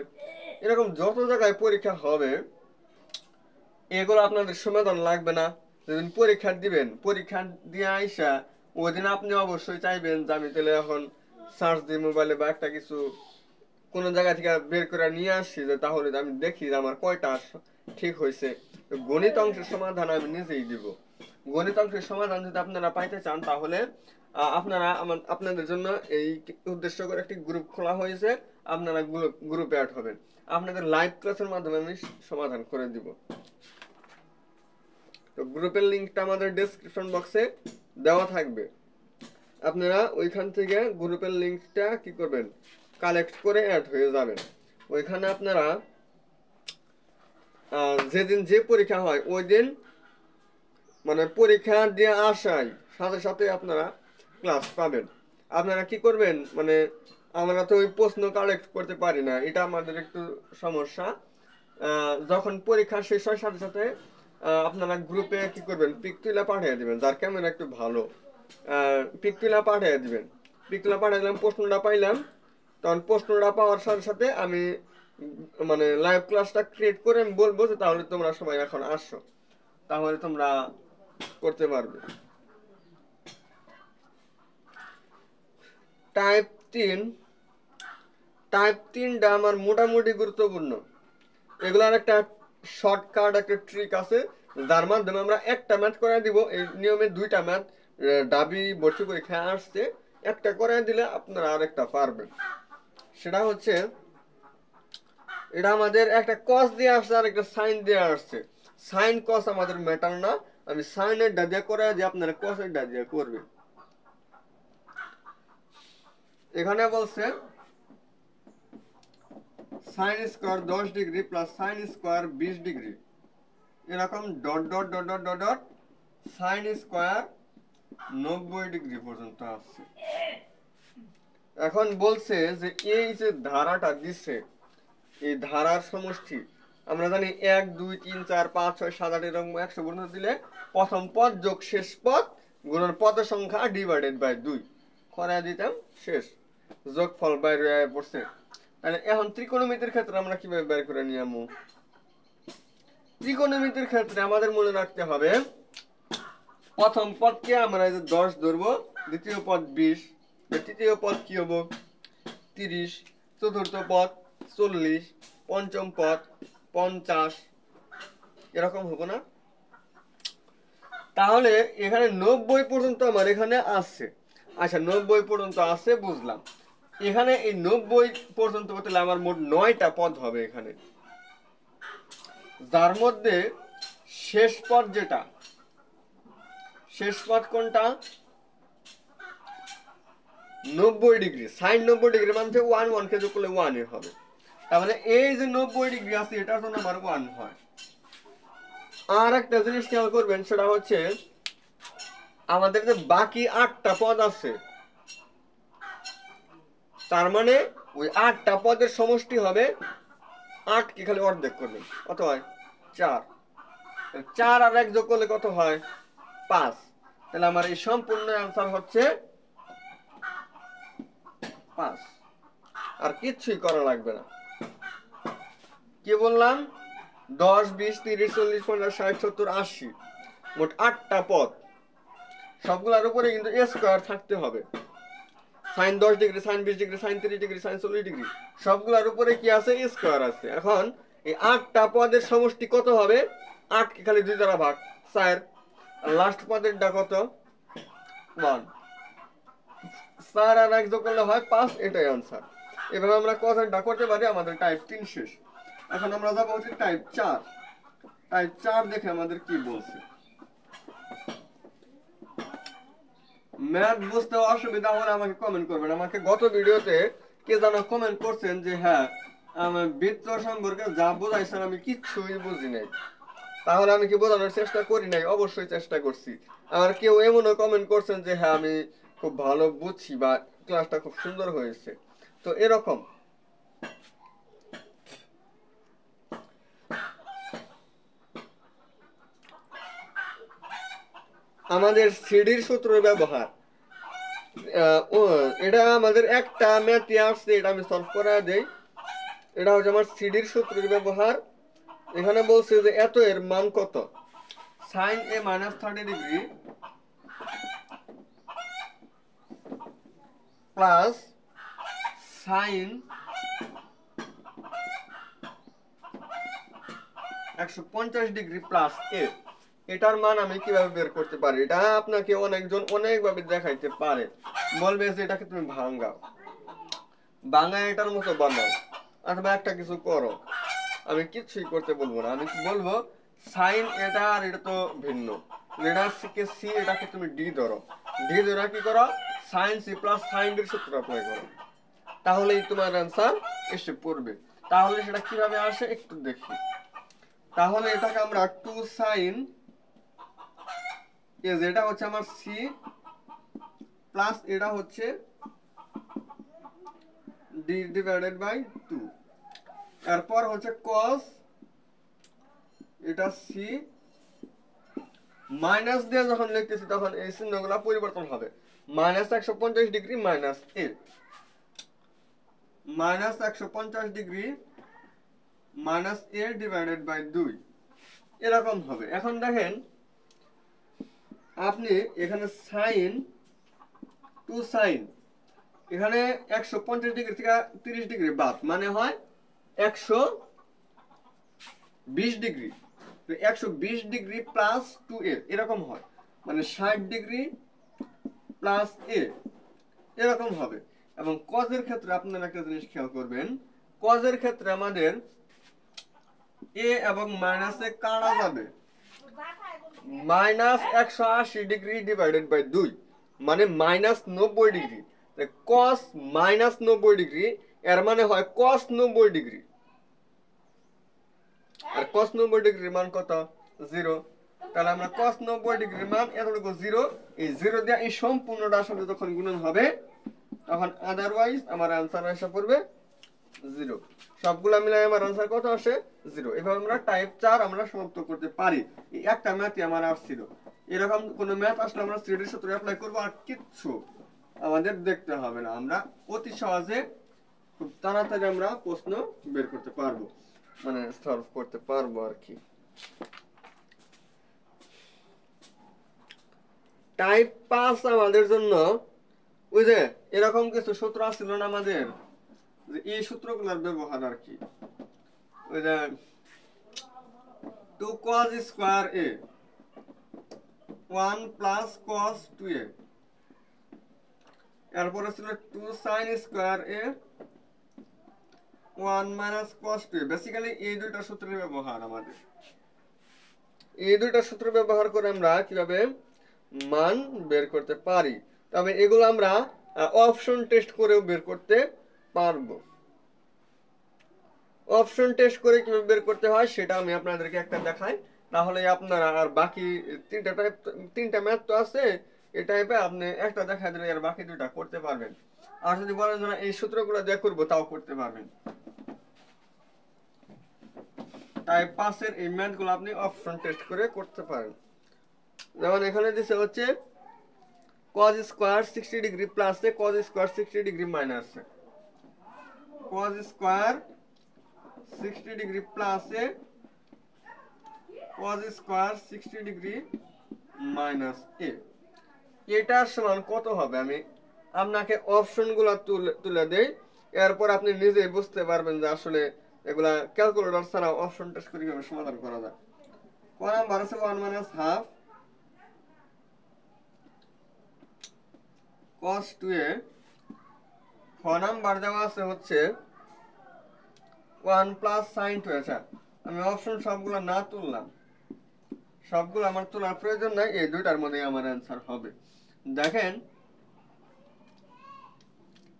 এরকম যত জায়গায় পরীক্ষা হবে এগুলো আপনাদের সমাধান লাগবে না। যেদিন পরীক্ষা দিবেন, পরীক্ষা দিয়ে আইসা ওই দিন আপনি অবশ্যই চাইবেন যে আমি তাহলে এখন সার্চ দিই মোবাইলে বা একটা কিছু কোন জায়গা থেকে বের করে নিয়ে আসছি, যে তাহলে আমি দেখি যে আমার কয়টা ঠিক হয়েছে। গণিত অংশের সমাধান আমি নিজেই দিব। গণিত অংশের সমাধান যদি আপনারা পাইতে চান তাহলে আপনারা আপনাদের জন্য এই উদ্দেশ্য করে একটি গ্রুপ খোলা হয়েছে, আপনারা গ্রুপে অ্যাড হবেন, আপনাদের লাইভ ক্লাসের মাধ্যমে আমি সমাধান করে দিব। তো গ্রুপের লিংকটা আমাদের ডেসক্রিপশন বক্সে দেওয়া থাকবে, আপনারা ওইখান থেকে গ্রুপের লিংকটা কি করবেন, কালেক্ট করে অ্যাড হয়ে যাবেন। ওইখানে আপনারা যেদিন যে পরীক্ষা হয় ওই দিন মানে পরীক্ষা দিয়ে আসায় সাথে সাথে আপনারা ক্লাস পাবেন। আপনারা কি করবেন, মানে আমরা তো ওই প্রশ্ন কালেক্ট করতে পারি না, এটা আমাদের একটু সমস্যা। যখন পরীক্ষা শেষ হয় সাথে সাথে আপনারা গ্রুপে কি করবেন, পিক তুলা পাঠিয়ে দিবেন, যার ক্যামেরা একটু ভালো পিক তুলা পাঠিয়ে দিবেন। পিক তুলা পাঠিয়ে দিলাম, প্রশ্নটা পাইলাম, তখন প্রশ্নটা পাওয়ার সাথে সাথে আমি মানে লাইভ ক্লাসটা ক্রিয়েট করে আমি বলবো যে তাহলে তোমরা সবাই এখন আসো, তাহলে তোমরা করতে পারবে। টাইপ 3টা আমার মোটামুটি গুরুত্বপূর্ণ। এগুলার একটা শর্টকাট একটা ট্রিক আছে, যার মাধ্যমে আমরা একটা ম্যাথ করে দিব। এই নিয়মে 2টা ম্যাথ ডাবি ভর্তি পরীক্ষায় আসছে, একটা করে দিলে আপনারা আরেকটা পারবেন। সেটা হচ্ছে এটা আমাদের একটা কস দিয়ে আসছে আর একটা সাইন দিয়ে আসছে। সাইন কস আমাদের ম্যাটার না, আমি সাইনের ডা দিয়ে করে দিয়ে আপনারা কসের ডা দিয়ে করবেন। এখানে বলছে sine square 10 degree plus sine square 20 degree, এরকম dot dot dot dot dot dot sine square 90 degree পর্যন্ত আসছে। এখন বলছে যে এই যে ধারাটা দিচ্ছে, এই ধারার সমষ্টি আমরা জানি 1 2 3 4 5 6 7 8 এরকম 100 পর্যন্ত দিলে প্রথম পদ যোগ শেষ পদ গুণন পদের সংখ্যা ডিভাইডেড বাই 2 করে দিতাম, শেষ। যোগফল বাইরে পড়ছে। তাহলে এখন ত্রিকোণমিতির ক্ষেত্রে আমরা কিভাবে বের করে নিয়ে আমু? ত্রিকোণমিতির ক্ষেত্রে আমাদের মনে রাখতে হবে প্রথম পদকে আমরা 10 ধরবো, দ্বিতীয় পদ 20, তৃতীয় পদ কি হবো 30, চতুর্থ পদ 40, পঞ্চম পদ 50, এরকম হবো না? তাহলে এখানে 90 পর্যন্ত আমার এখানে আছে। আচ্ছা 90 পর্যন্ত আছে বুঝলাম। এখানে এই 90 পর্যন্ত হতে আমার মোট 9টা পদ হবে এখানে, যার মধ্যে শেষ পদ যেটা, শেষ পদ কোনটা 90 ডিগ্রি, সাইন 90 ডিগ্রি মানে 1 1 কে যোগ করলে 1 এ হবে। তার মানে এই যে 90 ডিগ্রি আছে এটার জন্য আমার 1 হয়। আর একটা জিনিস খেয়াল করবেন, সেটা হচ্ছে আমাদের যে বাকি 8টা পদ আছে, তার মানে ওই 8টা পদের সমষ্টি হবে 8 কে খালি অর্ধেক করবেন, কত হয় 4, 4 আর 1 যোগ করলে কত হয় 5। তাহলে আমার এই সম্পূর্ণ অ্যান্সার হচ্ছে 5, আর কিচ্ছুই করা লাগবে না। কি বললাম 10 20 30 40 50 60 70 80, মোট 8টা পদ, সবগুলোর উপরে কিন্তু এ স্কয়ার থাকতে হবে। Sine 10 degree, sine 20 degree, sine 30 degree, sine 40 degree, সবগুলোর উপরে কি আছে এ স্কয়ার আছে। এখন এই 8টা পদের সমষ্টি কত হবে 8 কে খালি 2 দ্বারা ভাগ 4, আর লাস্ট পদেরটা কত 1, 4 আর 1 যোগ করলে হয় 5, এটাই आंसर। এভাবে আমরা কোসাইনটা করতে পারি। আমাদের টাইপ 3 শেষ। এখন আমরা যাব হচ্ছে টাইপ 4। টাইপ 4 দেখে আমাদের কি বলছে। ম্যাথ বুঝতে অসুবিধা হলে আমাকে কমেন্ট করবেন। আমাকে গত ভিডিওতে কে যেন কমেন্ট করছেন যে হ্যাঁ আমি বৃত্ত সম্পর্কে যা বোঝাইছেন আমি কিচ্ছুই বুঝি নাই। তাহলে আমি কি বোঝানোর চেষ্টা করি নাই? অবশ্যই চেষ্টা করছি। আর কেউ এমনও কমেন্ট করছেন যে হ্যাঁ আমি খুব ভালো বুঝছি বা ক্লাসটা খুব সুন্দর হয়েছে। তো এরকম আমাদের সিডির সূত্রের ব্যবহার, এটা আমাদের একটা ম্যাথ আসছে, এটা আমি সলভ করে দেই। এটা হচ্ছে আমার সিডির সূত্রের ব্যবহার। এখানে বলছে যে এত এর মান কত, sine A minus 30 degree plus sine 150 degree plus A, এটার মান আমি কিভাবে বের করতে পারি? এটা আপনাকে অনেকজন অনেকভাবে দেখাইতে পারে, বলবে যে এটাকে তুমি ভাঙাও, ভাঙা এটার মতো বানাও, অথবা একটা কিছু করো। আমি কিছুই করতে বলবো না, আমি বলবো সাইন এটা আর এটা তো ভিন্ন, এটা কে সি, এটাকে তুমি ডি ধরো, ডি ধরে কি করো sine C plus sine D সূত্র অ্যাপ্লাই করো, তাহলেই তোমার অ্যান্সার এসে পড়বে। তাহলে সেটা কিভাবে আসে একটু দেখি। তাহলে এটাকে আমরা 2 সাইন এ, যেটা হচ্ছে আমার সি প্লাস এটা হচ্ছে ডি ডিভাইডেড বাই 2, এরপর হচ্ছে cos, এটা সি মাইনাস দিয়ে যখন লিখতেছি তখন এই চিহ্নগুলো পরিবর্তন হবে, minus 150 degree minus A, minus 150 degree minus A divided by 2, এরকম হবে। এখন দেখেন আপনি এখানে সাইন 2 সাইন, এখানে 150 ডিগ্রি থেকে 30 ডিগ্রি বাদ, মানে হয় 120 ডিগ্রি, 120 ডিগ্রি প্লাস 2a এরকম হয়, মানে 60 ডিগ্রি প্লাস এ এরকম হবে। এবং কজের ক্ষেত্রে আপনারা একটা জিনিস খেয়াল করবেন, কজের ক্ষেত্রে আমাদের এ এবং মাইনাসে কাটা যাবে -180 ডিভাইডেড বাই 2 মানে -90 কস -90 এর মানে হয় কস 90 আর কস 90 মান কত 0 তাহলে আমরা cos 90 মান এতটুকু 0 এই 0 দিয়ে এই সম্পূর্ণটার সাথে যখন গুণন হবে তখন আদারওয়াইজ আমার आंसर এসে পড়বে 0 সবগুলা মিলাই আমার आंसर কত আসে 0 এভাবে আমরা টাইপ 4 আমরা সমাপ্ত করতে পারি এই একটা ম্যাথই আমার আসছিল এরকম কোন ম্যাথ আসলে আমরা থ্রিডির সূত্র অ্যাপ্লাই করব আর কিচ্ছু আমাদের দেখতে হবে না আমরা অতি সহজে খুব তাড়াতাড়ি আমরা প্রশ্ন বের করতে পারবো মানে সলভ করতে পারবো আর কি টাইপ 5 আমাদের জন্য ওই যে এরকম কিছু সূত্র ছিল না আমাদের যে এই সূত্রগুলোর ব্যবহার আর কি ওই যে 2 cos square a 1 plus cos 2a এরপর ছিল 2 sin square a 1 minus cos 2a basically এই দুইটা সূত্রের ব্যবহার আমাদের এই দুইটা সূত্র ব্যবহার করে আমরা কিভাবে মান বের করতে পারি তবে এগুলো আমরা অপশন টেস্ট করেও বের করতে পারবো অপশন টেস্ট করে কিভাবে বের করতে হয় সেটা আমি আপনাদেরকে একটা দেখাই তাহলে আপনারা আর বাকি তিনটা ম্যাথ তো আছে এই টাইপে আপনি একটা দেখাই দিলে আর বাকি দুটো করতে পারবেন আর যদি বলেন যে এই সূত্রগুলো দিয়ে করব তাও করতে পারবেন টাইপ 5 এর এই ম্যাথগুলো আপনি অপশন টেস্ট করে করতে পারেন যেমন এখানে দিছে হচ্ছে cos স্কয়ার 60 ডিগ্রি প্লাস এ cos স্কয়ার 60 ডিগ্রি মাইনাস এ cos স্কয়ার 60 ডিগ্রি প্লাস এ cos স্কয়ার 60 ডিগ্রি মাইনাস এ এটা সমান কত হবে আমি আপনাকে অপশনগুলো তুলে দেই এরপর আপনি নিজেই বুঝতে পারবেন যে আসলে এগুলা ক্যালকুলেটর ছাড়া অপশন টেস্ট করে কিভাবে সমাধান করা যায় ক নাম্বার আছে 1 মাইনাস হাফ cos 2a খ নাম্বার দেওয়া আছে হচ্ছে 1 প্লাস sin 2a আমি অপশন সবগুলো না তুললাম সবগুলো আমার তোলার প্রয়োজন নাই এই দুইটার মধ্যে আমার आंसर হবে দেখেন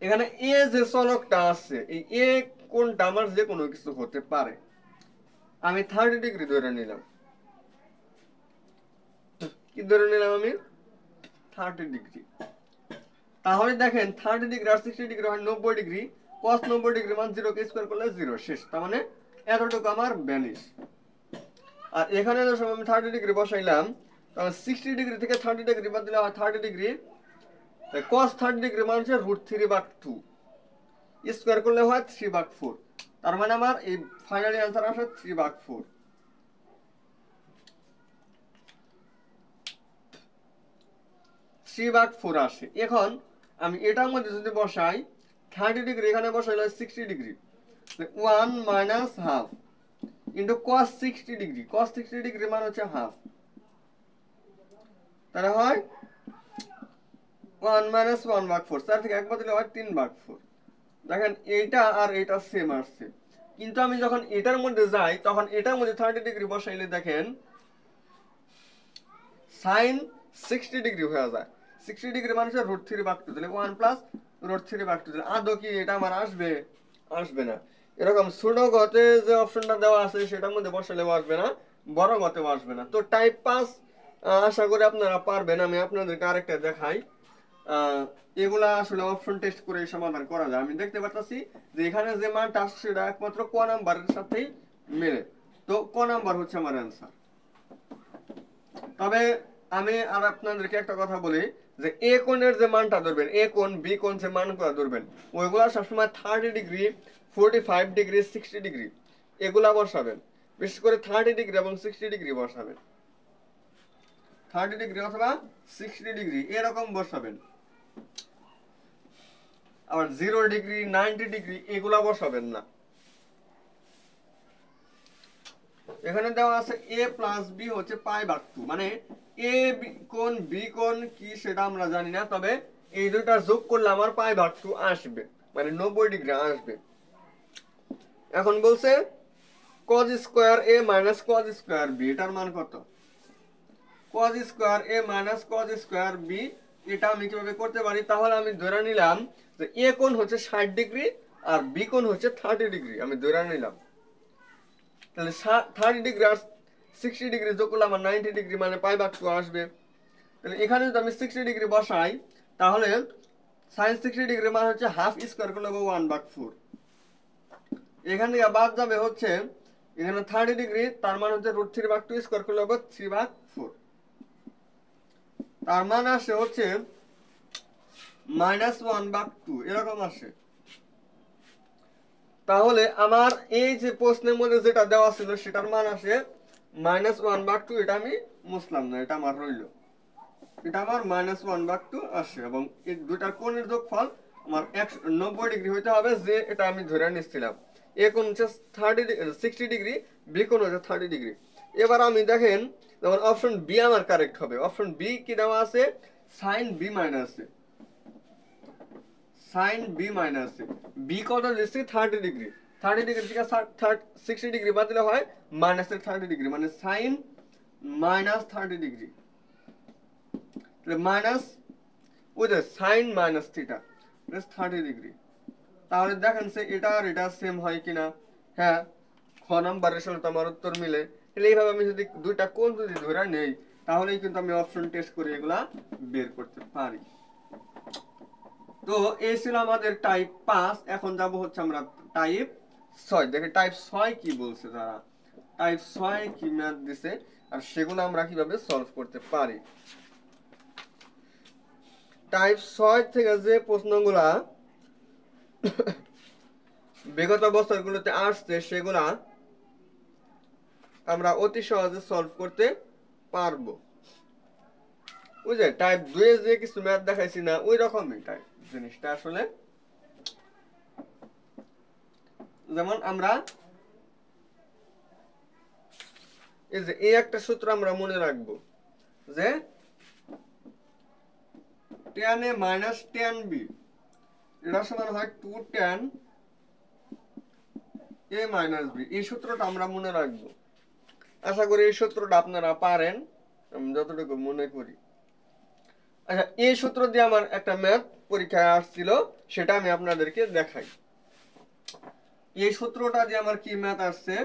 এখানে এ যে চলকটা আছে এই এ কোণটা আমার যে কোনো কিছু হতে পারে আমি 30 ডিগ্রি ধরে নিলাম কি ধরে নিলাম আমি 30 ডিগ্রি তাহলে দেখেন 30 ডিগ্রি আর 60 ডিগ্রি হয় 90 ডিগ্রি cos 90 ডিগ্রি মান 0 কে স্কয়ার করলে 0 শেষ তার মানে এতটুকু আমার ভ্যানিশ আর এখানে যখন আমি 30 ডিগ্রি বসাইলাম তখন 60 ডিগ্রি থেকে 30 ডিগ্রি বাদ দিলে হয় 30 ডিগ্রি cos 30 ডিগ্রি মান হচ্ছে √3/2 স্কয়ার করলে হয় 3/4 তার মানে আমার এই ফাইনালি आंसर আসে 3/4 3/4 আসে এখন আমি এটার মধ্যে যদি বসাই 30 ডিগ্রি এখানে বসাইলে 60 degree 1 minus half into cos 60 degree cos 60 degree মান হচ্ছে হাফ তাহলে হয় 1 মাইনাস 1/4 4 থেকে একবার দিলে হয় 3/4 দেখেন এইটা আর এটা সেম আসছে কিন্তু আমি যখন এটার মধ্যে যাই তখন এটার মধ্যে 30 ডিগ্রি বসাইলে দেখেন sin 60 ডিগ্রি হয়ে যায় 60 ডিগ্রি মানে হচ্ছে √3/2 তাহলে 1 প্লাস √3/2 তাহলে আদৌ কি এটা আমার আসবে আসবে না এরকম ছোট গতে যে অপশনটা দেওয়া আছে সেটার মধ্যে বসালেও আসবে না বড় গতেও আসবে না তো টাইপ 5 আশা করি আপনারা পারবেন আমি আপনাদেরকে আরেকটা দেখাই এগুলা আসলে অপশন টেস্ট করে সমাধান করা যায় আমি দেখতে পাচ্ছি যে এখানে যে মানটা আসছে সেটা একমাত্র ক নাম্বারের সাথেই মেলে তো ক নাম্বার হচ্ছে আমার आंसर তবে আমি আর আপনাদেরকে একটা কথা বলি যে এ কোণের যে মানটা ধরবেন এ কোণ বি কোণ যে মানগুলো ধরবেন ওইগুলা সবসময় 30 ডিগ্রি 45 ডিগ্রি 60 ডিগ্রি এগুলা বসাবেন বিশেষ করে 30 ডিগ্রি এবং 60 ডিগ্রি বসাবেন 30 ডিগ্রি অথবা 60 ডিগ্রি এরকম বসাবেন আবার 0 ডিগ্রি 90 ডিগ্রি এগুলা বসাবেন না এখানে দেওয়া আছে a প্লাস b হচ্ছে π/2 মানে a কোণ b কোণ কি সেটা আমরা জানি না তবে এই দুইটা যোগ করলে আমার পাই ভাগ 2 আসবে, মানে 90 ডিগ্রি আসবে। এখন বলছে cos square a minus cos square b, এটার মান কত? cos square a minus cos square b, এটা আমি কিভাবে করতে পারি? তাহলে আমি ধরে নিলাম যে a কোণ হচ্ছে 60 ডিগ্রি আর b কোণ হচ্ছে 30 ডিগ্রি, আমি ধরে নিলাম। তাহলে 30 ডিগ্রি আর 60 ডিগ্রি যোগ করলে আমার 90 ডিগ্রি, মানে পাই ভাগ 2 আসবে। তাহলে এখানে যদি আমি 60 ডিগ্রি বসাই, তাহলে sin 60 ডিগ্রি মান হচ্ছে হাফ স্কয়ার করলে 1/4। এখান থেকে বাদ যাবে হচ্ছে এখানে 30 ডিগ্রি, তার মানে হচ্ছে √3/2 স্কয়ার করলে 3/4। তার মানে আসে হচ্ছে -1/2, এরকম আসে। তাহলে আমার এই যে প্রশ্নের মধ্যে যেটা দেওয়া ছিল সেটার মান আসে -1/2। এটা আমি মুছলাম না, এটা আমার রইল, এটা আমার -1/2 আসে। এবং এই দুইটার কোণের যোগফল আমার 90 ডিগ্রি হইতে হবে, যে এটা আমি ধরে নিচ্ছিলাম। এ কোণ হচ্ছে 60 ডিগ্রি, বি কোণ হচ্ছে 30 ডিগ্রি। এবার আমি দেখেন, যেমন অপশন বি আমার কারেক্ট হবে। অপশন বি কি দেওয়া আছে? sin b মাইনাস এ, sin b মাইনাস এ, বি কত দিচ্ছি? 30 ডিগ্রি। 30 ডিগ্রি থেকে 60 ডিগ্রি বাদ দিলে হয় -30 ডিগ্রি, মানে sin -30 ডিগ্রি। মাইনাস ওই যে সাইন মাইনাস থিটা 30 ডিগ্রি। তাহলে দেখেন সে এটা আর এটা সেম হয় কিনা। হ্যাঁ, খ নাম্বারের সাথে তো আমার উত্তর মিলে। তাহলে এইভাবে আমি যদি দুইটা কোণ যদি ধরে নেই, তাহলেই কিন্তু আমি অপশন টেস্ট করে এগুলা বের করতে পারি। তো এই ছিল আমাদের টাইপ 5। এখন যাব হচ্ছে আমরা টাইপ 6। দেখে টাইপ 6 কি বলছে তারা, টাইপ 6 কি ম্যাথ দিছে আর সেগুলো আমরা কিভাবে সলভ করতে পারি। টাইপ 6 থেকে যে প্রশ্নগুলা বিগত বছরগুলোতে আসছে সেগুলা আমরা অতি সহজে সলভ করতে পারবো। ওই যে টাইপ 2 এ যে কিছু ম্যাথ দেখাইছি না, ওই রকমই টাইপ জিনিসটা আসলে। যেমন আমরা এই যে এই একটা সূত্র আমরা মনে রাখবো যে tan a minus tan b, এটা সমান হয় 2 tan a minus b। এই সূত্রটা আমরা মনে রাখবো। আশা করি এই সূত্রটা আপনারা পারেন, আমি যতটুকু মনে করি। আচ্ছা, এই সূত্র দিয়ে আমার একটা ম্যাথ পরীক্ষায় আসছিল, সেটা আমি আপনাদেরকে দেখাই। এই সূত্রটা দিয়ে আমার কি ম্যাথ আসছে?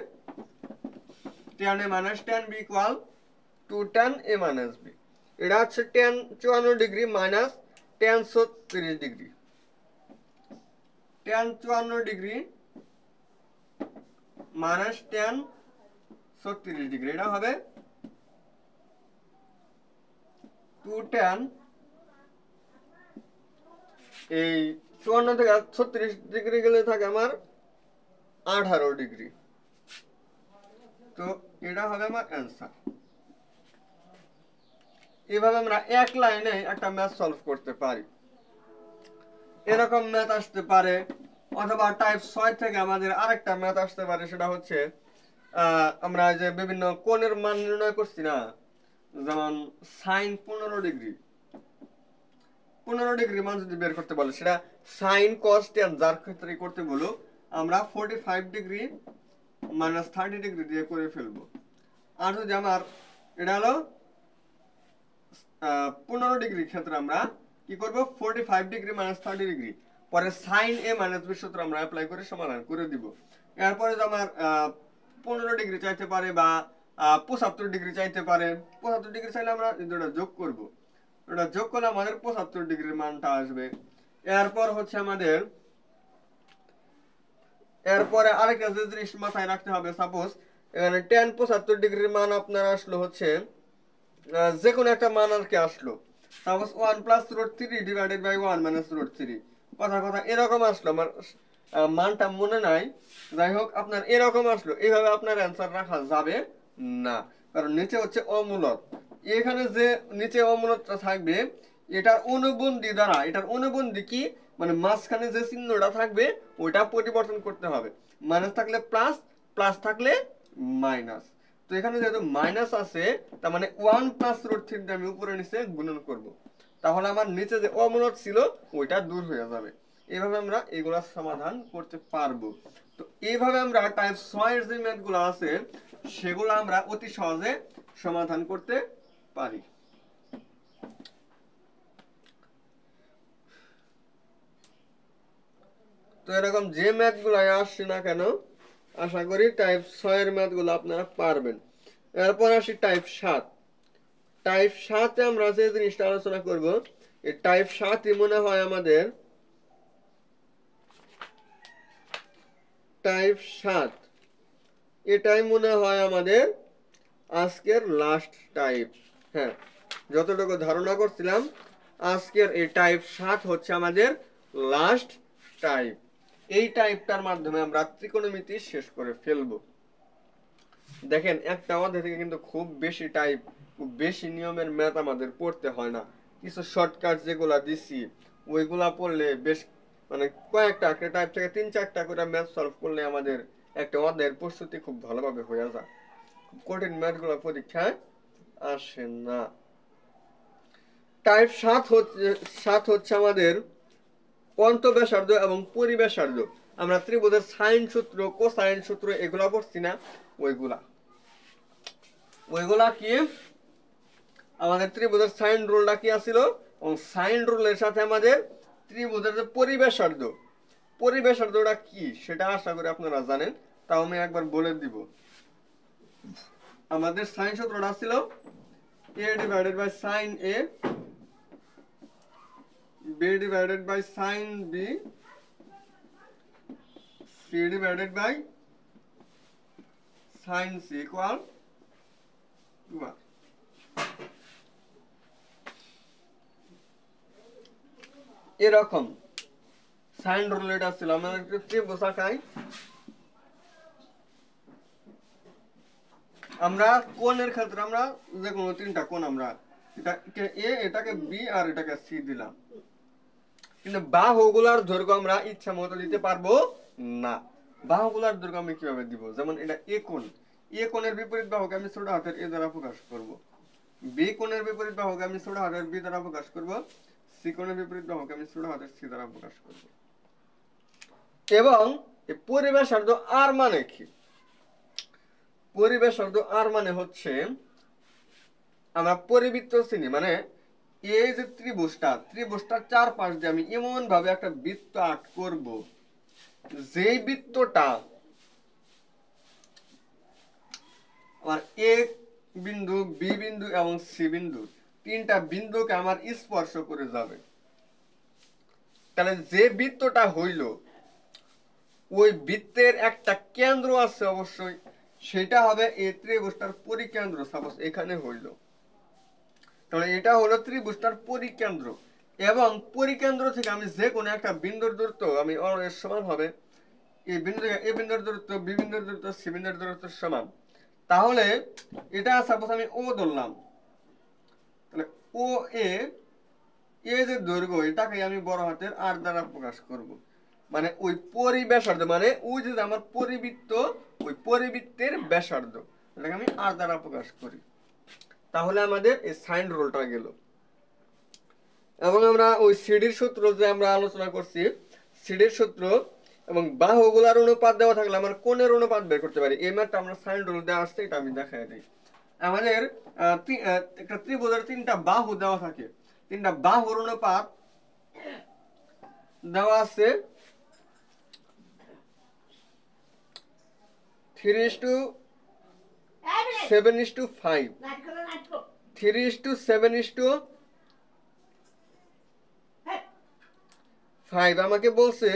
tan a minus tan b equal 2 tan a minus b। এটা হচ্ছে tan 54 degree minus tan 36 degree. tan 54 degree minus tan 36 degree, এটা হবে 2 tan, এই 54 থেকে 36 ডিগ্রি গেলে থাকে আমার 18 ডিগ্রি। তো এটা হবে আমার অ্যান্সার। এইভাবে আমরা এক লাইনে একটা ম্যাথ সলভ করতে পারি। এরকম ম্যাথ আসতে পারে, অথবা টাইপ 6 থেকে আমাদের আরেকটা ম্যাথ আসতে পারে। সেটা হচ্ছে আমরা যে বিভিন্ন কোণের মান নির্ণয় করছি না, যেমন সাইন 15 ডিগ্রি, 15 ডিগ্রি মান যদি বের করতে বলে, সেটা সাইন কস ট্যান যার ক্ষেত্রে করতে বলো, আমরা 45 ডিগ্রি মাইনাস 30 ডিগ্রি দিয়ে করে ফেলবো। আর যদি আমার এটা হলো 15 ডিগ্রি ক্ষেত্রে আমরা কি করব? 45 ডিগ্রি মাইনাস 30 ডিগ্রি, পরে সাইন এ মাইনাস বি সূত্র আমরা অ্যাপ্লাই করে সমাধান করে দিব। এরপরে যদি আমার 15 ডিগ্রি চাইতে পারে বা 75 ডিগ্রি চাইতে পারে, 75 ডিগ্রি চাইলে আমরা দুটো যোগ করব। এটা যোগ করলে আমাদের 75 ডিগ্রির মানটা আসবে। এরপর হচ্ছে আমাদের এরপরে আরেকটা যে জিনিস মাথায় রাখতে হবে, সাপোজ এখানে tan 75 ডিগ্রির মান আপনার আসলো হচ্ছে যে কোনো একটা মান আর কি আসলো, suppose 1 plus √3 divided by 1 minus √3, কথা এরকম আসলো। আমার মানটা মনে নাই, যাই হোক আপনার এরকম আসলো। এইভাবে আপনার অ্যান্সার রাখা যাবে না, কারণ নিচে হচ্ছে অমূলক। এখানে যে নিচে অমূলকটা থাকবে, এটার অনুবন্ধী দ্বারা, এটার অনুবন্ধী কি, মানে মাঝখানে যে চিহ্নটা থাকবে ওইটা পরিবর্তন করতে হবে। মাইনাস থাকলে প্লাস, প্লাস থাকলে মাইনাস। তো এখানে যেহেতু মাইনাস আছে, তার মানে 1 প্লাস √3 আমি উপরে নিচে গুণন করব। তাহলে আমার নিচে যে অমূলদ ছিল ওইটা দূর হয়ে যাবে। এইভাবে আমরা এগুলা সমাধান করতে পারবো। তো এইভাবে আমরা টাইপ 6 এর যে ম্যাথগুলো আছে সেগুলো আমরা অতি সহজে সমাধান করতে পারি। তো এরকম যে ম্যাথগুলো আসছে না কেন আশা করি টাইপ 6 এর ম্যাথগুলো আপনারা পারবেন। এরপর আসি টাইপ 7। টাইপ 7 এ আমরা যে জিনিসটা আলোচনা করব, এই টাইপ 7 ই মনে হয় আমাদের টাইপ 7 এটাই মনে হয় আমাদের আজকের লাস্ট টাইপ। হ্যাঁ, যতটুকু ধারণা করছিলাম আজকের এই টাইপ 7 হচ্ছে আমাদের লাস্ট টাইপ। এই টাইপটার মাধ্যমে আমরা ত্রিকোণমিতি শেষ করে ফেলবো। দেখেন একটা অধ্যায় থেকে কিন্তু খুব বেশি টাইপ, খুব বেশি নিয়মের ম্যাথ আমাদের পড়তে হয় না। কিছু শর্টকাট যেগুলা দিছি ওইগুলা পড়লে বেশ মানে কয়েকটা একটা টাইপ থেকে 3-4টা করে ম্যাথ সলভ করলে আমাদের একটা অধ্যায়ের প্রস্তুতি খুব ভালোভাবে হয়ে যায়। কঠিন ম্যাথগুলো পরীক্ষায় আসে না। টাইপ 7 হচ্ছে আমাদের অন্তঃব্যাসার্ধ এবং পরিব্যাসার্ধ। আমরা ত্রিভুজের সাইন সূত্র, কোসাইন সূত্র এগুলা পড়ছি না, ওইগুলা কি আমাদের ত্রিভুজের সাইন রুলটা কি আছিল, এবং সাইন রুলের সাথে আমাদের ত্রিভুজের যে পরিব্যাসার্ধটা কি সেটা আশা করি আপনারা জানেন, তাও আমি একবার বলে দিব। আমাদের সাইন সূত্রটা ছিল a divided by sin a b divided by sin b c divided by sin c equal 2r। এরকম সাইন রুল এটা ছিল। আমরা একটু ত্রিভুজ আঁকাই। আমরা কোণের ক্ষেত্রে আমরা যে কোনো 3টা কোণ আমরা এটাকে a, এটাকে b আর এটাকে c দিলাম, কিন্তু বাহুগুলার দৈর্ঘ্য আমরা ইচ্ছা মতো দিতে পারবো না। বাহুগুলার দৈর্ঘ্য আমি কিভাবে দিব, যেমন এটা a কোণ, a কোণের বিপরীত বাহুকে আমি ছোট হাতের a দ্বারা প্রকাশ করব, b কোণের বিপরীত বাহুকে আমি ছোট হাতের b দ্বারা প্রকাশ করব, c কোণের বিপরীত বাহুকে আমি ছোট হাতের c দ্বারা প্রকাশ করব। এবং এই পরিব্যাসার্ধ r মানে কি? পরিব্যাসার্ধ r মানে হচ্ছে আমরা পরিবৃত্ত চিনি, মানে এই যে ত্রিভুজটার চারপাশ দিয়ে আমি এমন ভাবে একটা বৃত্ত আঁক করব, যেই বৃত্তটা আমার এ বিন্দু, বি বিন্দু এবং সি বিন্দু 3টা বিন্দুকে আমার স্পর্শ করে যাবে। তাহলে যে বৃত্তটা হইল ওই বৃত্তের একটা কেন্দ্র আছে অবশ্যই, সেটা হবে এই ত্রিভুজটার পরিকেন্দ্র। সাপোজ এখানে হইল, তাহলে এটা হলো ত্রিভুজটার পরিকেন্দ্র, এবং পরিকেন্দ্র থেকে আমি যে কোনো একটা বিন্দুর দূরত্ব আমি এর সমান হবে এই বিন্দু থেকে এ বিন্দুর দূরত্ব, বি বিন্দুর দূরত্ব, সি বিন্দুর দূরত্ব সমান। তাহলে এটা সাপোজ আমি ও ধরলাম, তাহলে ও এ যে দৈর্ঘ্য এটাকে আমি বড় হাতের আর দ্বারা প্রকাশ করব। মানে ওই পরিব্যাসার্ধ, মানে ওই যে আমার পরিবৃত্ত, ওই পরিবৃত্তের ব্যাসার্ধ এটাকে আমি আর দ্বারা প্রকাশ করি। তাহলে আমাদের এই সাইন রুলটা গেল। এবং আমরা ওই সিডির সূত্র যে আমরা আলোচনা করছি, সিডির সূত্র এবং বাহুগুলার অনুপাত দেওয়া থাকলে আমরা কোণের অনুপাত বের করতে পারি। এই ম্যাথটা আমরা সাইন রুল দেওয়া আসছে, এটা আমি দেখাই দিই। আমাদের একটা ত্রিভুজের 3টা বাহু দেওয়া থাকে, 3টা বাহুর অনুপাত দেওয়া আছে 3:7:5, 3:7:5 আমাকে বলছে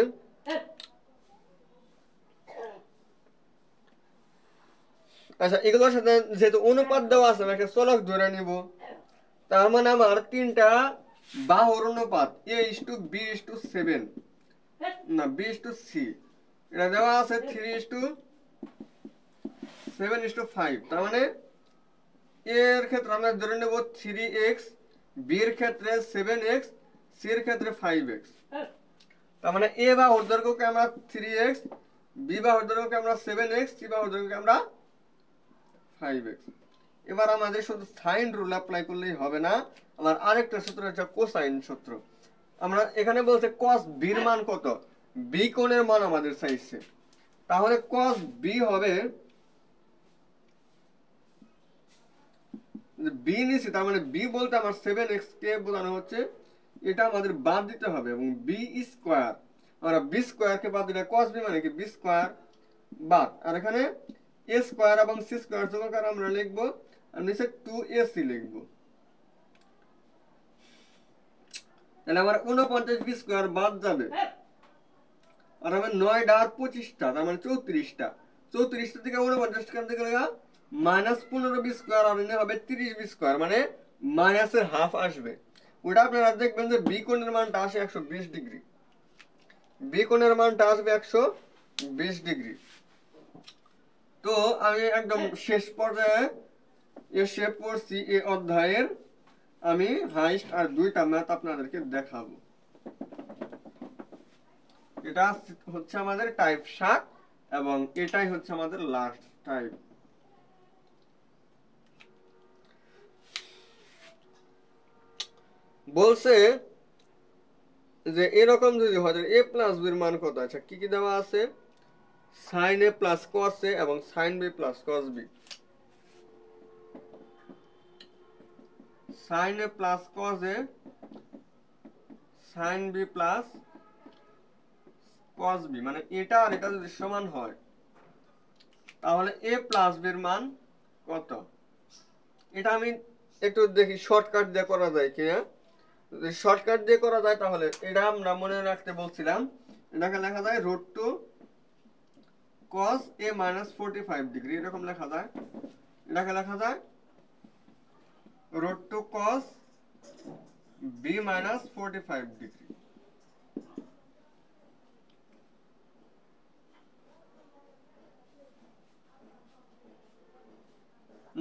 আচ্ছা এগুলোর সাথে যেহেতু অনুপাত দেওয়া আছে আমি একটা চলক ধরে নিব। তার মানে আমার 3টা বাহুর অনুপাত a:b:7 না b:c, এটা দেওয়া আছে 3:7:5। তার মানে এর ক্ষেত্রে আমরা ধরে নেব 3x, বি এর ক্ষেত্রে 7x, সি এর ক্ষেত্রে 5x। তার মানে এ বাহুর দৈর্ঘ্যকে আমরা 3x, বি বাহুর দৈর্ঘ্যকে আমরা 7x, সি বাহুর দৈর্ঘ্যকে আমরা 5x। এবার আমাদের শুধু সাইন রুল অ্যাপ্লাই করলেই হবে না, আমার আরেকটা সূত্র হচ্ছে কোসাইন সূত্র। আমরা এখানে বলছে cos b এর মান কত, b কোণের মান আমাদের চাইছে, তাহলে cos b হবে b নিছি, তার মানে b বলতে আমার 7x কে বোঝানো হচ্ছে, এটা আমাদের বাদ দিতে হবে, এবং b স্কয়ার, আমরা b স্কয়ার কে বাদ দিলে cos b মানে কি b স্কয়ার বাদ, আর এখানে a স্কয়ার এবং c স্কয়ার যোগ করে আমরা লিখব, আর নিচে 2ac লিখব, তাহলে আমার 49 b স্কয়ার বাদ যাবে, আর আমার 9 আর 25টা, তার মানে 34টা, 34টা থেকে 49 কাটতে গেলে -15 বি স্কয়ার, আর এনে হবে 30 বি স্কয়ার, মানে মাইনাসের হাফ আসবে। ওটা আপনারা দেখবেন যে বি কোণের মানটা আসে 120 ডিগ্রি, বি কোণের মানটা আসবে 120 ডিগ্রি। তো আমি একদম শেষ পর্যায়ে এসে পড়ছি এই অধ্যায়ের, আমি হাইস্ট আর দুইটা ম্যাথ আপনাদেরকে দেখাবো। এটা হচ্ছে আমাদের টাইপ 7 এবং এটাই হচ্ছে আমাদের লাস্ট টাইপ। বলছে যে এরকম যদি হয় a প্লাস b এর মান কত, আচ্ছা কি কি দেওয়া আছে, sin a plus cos a এবং sin b plus cos b, sin a plus cos a, sin b plus cos b, মানে এটা আর এটা যদি সমান হয় তাহলে a প্লাস b এর মান কত। এটা আমি একটু দেখি শর্টকাট দিয়ে করা যায় কিনা, যদি শর্টকাট দিয়ে করা যায় তাহলে এটা আমরা মনে রাখতে বলছিলাম, এটাকে লেখা যায় √2 cos a minus 45 ডিগ্রি, এরকম লেখা যায়, এটাকে লেখা যায় √2 cos b minus 45 ডিগ্রি।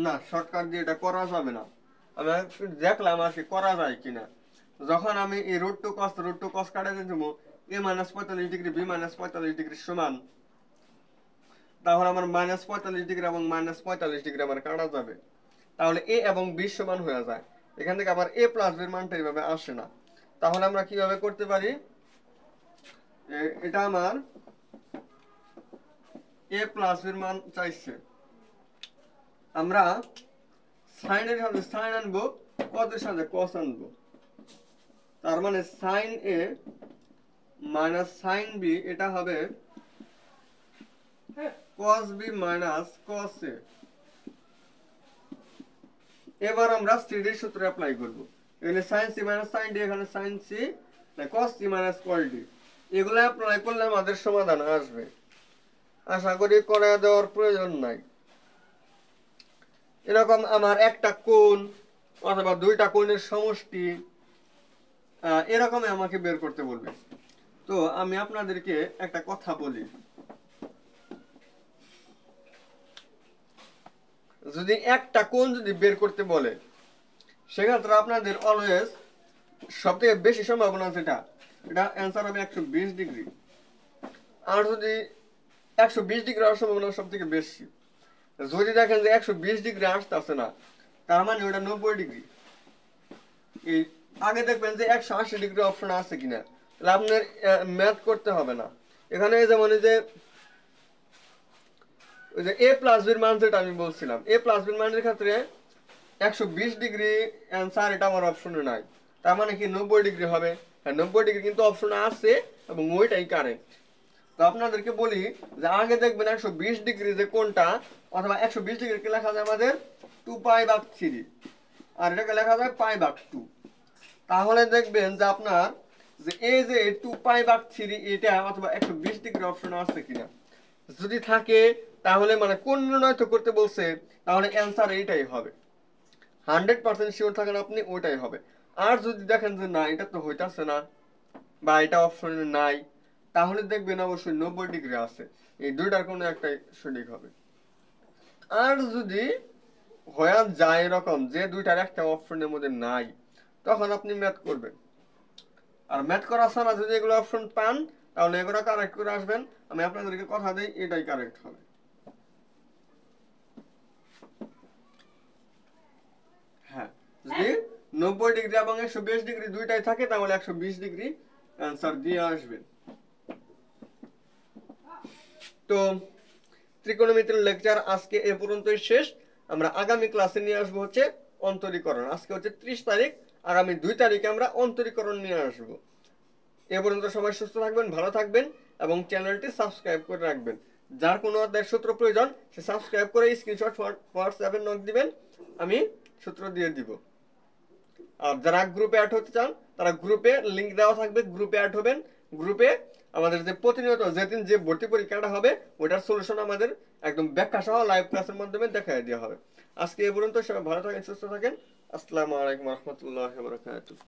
না, শর্টকাট দিয়ে এটা করা যাবে না, আমি দেখলাম আর কি করা যায় কিনা। যখন আমি এই √2 cos কাটা দিয়ে দেবো a minus 45 degree b minus 45 degree সমান, তাহলে আমার -45 ডিগ্রি এবং -45 ডিগ্রি আমার কাটা যাবে, তাহলে a এবং b সমান হয়ে যায়। এখান থেকে আবার a প্লাস b এর মানটা এইভাবে আসে না, তাহলে আমরা কিভাবে করতে পারি, এটা আমার a প্লাস b এর মান চাইছে, আমরা sin এর সাথে sin আনবো, cos এর সাথে cos আনবো, তার মানে sin a minus sin b, এটা হবে cos b minus cos a। এবার আমরা সিডির সূত্র অ্যাপ্লাই করব, এখানে sin c minus sin d, এখানে sin c না cos c minus cos d, এগুলো অ্যাপ্লাই করলে আমাদের সমাধান আসবে, আশা করি করে দেওয়ার প্রয়োজন নাই। এরকম আমার একটা কোণ অথবা দুইটা কোণের সমষ্টি এরকম আমাকে বের করতে বলবে। তো আমি আপনাদেরকে একটা কথা বলি, যদি একটা কোণ যদি বের করতে বলে সেক্ষেত্রে আপনাদের অলওয়েজ সবথেকে বেশি সম্ভাবনা যেটা, এটা অ্যান্সার হবে 120 ডিগ্রি, আর যদি 120 ডিগ্রি হওয়ার সম্ভাবনা সব থেকে বেশি, যদি দেখেন যে 120 ডিগ্রি আসতেছে না, তার মানে ওটা 90 ডিগ্রি। এই আগে দেখবেন যে 180 ডিগ্রি অপশন আছে কিনা, তাহলে আপনার ম্যাথ করতে হবে না। এখানে যেমন এই যে ওই যে a প্লাস b এর মান যেটা আমি বলছিলাম, a প্লাস b এর মানের ক্ষেত্রে 120 ডিগ্রি অ্যান্সার এটা আমার অপশনে নাই, তার মানে কি 90 ডিগ্রি হবে, হ্যাঁ 90 ডিগ্রি কিন্তু অপশনে আছে এবং ওইটাই কারেক্ট। তো আপনাদেরকে বলি যে আগে দেখবেন 120 ডিগ্রি যে কোনটা, অথবা 120 ডিগ্রিকে লেখা যায় আমাদের 2π/3, আর এটাকে লেখা যায় π/2, তাহলে দেখবেন যে আপনার যে এই যে 2π/3 এটা অথবা 120 ডিগ্রি অপশন আছে কিনা, যদি থাকে তাহলে মানে কোন নির্ণয় তো করতে বলছে, তাহলে অ্যান্সার এইটাই হবে, 100% শিওর থাকেন আপনি ওইটাই হবে। আর যদি দেখেন যে না এটা তো হইতাছে না বা এটা অপশনে নাই, তাহলে দেখবেন অবশ্যই 90 ডিগ্রি আছে, এই দুইটার কোনো একটাই সঠিক হবে। আর যদি হয়ে যায় এরকম যে দুইটার একটা অপশনের মধ্যে নাই, তখন আপনি ম্যাথ করবেন, আর ম্যাথ করা ছাড়া যদি এগুলো অপশন পান তাহলে এগুলো কারেক্ট করে আসবেন, আমি আপনাদেরকে কথা দিই এটাই কারেক্ট হবে। 90 ডিগ্রি এবং 120 ডিগ্রি দুইটাই থাকে, তাহলে 120 ডিগ্রি অ্যান্সার দিয়ে আসবেন। তো ত্রিকোণমিতির লেকচার আজকে এ পর্যন্তই শেষ। আমরা আগামী ক্লাসে নিয়ে আসবো হচ্ছে অন্তরীকরণ। আজকে হচ্ছে 30 তারিখ, আগামী 2 তারিখে আমরা অন্তরীকরণ নিয়ে আসবো। এ পর্যন্ত সবাই সুস্থ থাকবেন, ভালো থাকবেন এবং চ্যানেলটি সাবস্ক্রাইব করে রাখবেন। যার কোনো অধ্যায়ের সূত্র প্রয়োজন সে সাবস্ক্রাইব করে স্ক্রিনশট হোয়াটসঅ্যাপে নক দিবেন, আমি সূত্র দিয়ে দিব। আর যারা গ্রুপে অ্যাড হতে চান তারা গ্রুপে লিংক দেওয়া থাকবে, গ্রুপে অ্যাড হবেন। গ্রুপে আমাদের যে প্রতিনিয়ত যেদিন যে ভর্তি পরীক্ষাটা হবে ওটার সলিউশন আমাদের একদম ব্যাখ্যা সহ লাইভ ক্লাসের মাধ্যমে দেখাই দেওয়া হবে। আজকে এ পর্যন্ত, সবাই ভালো থাকেন, সুস্থ থাকেন। আসসালামু আলাইকুম রহমতুল্লাহ বারাকাতুহু।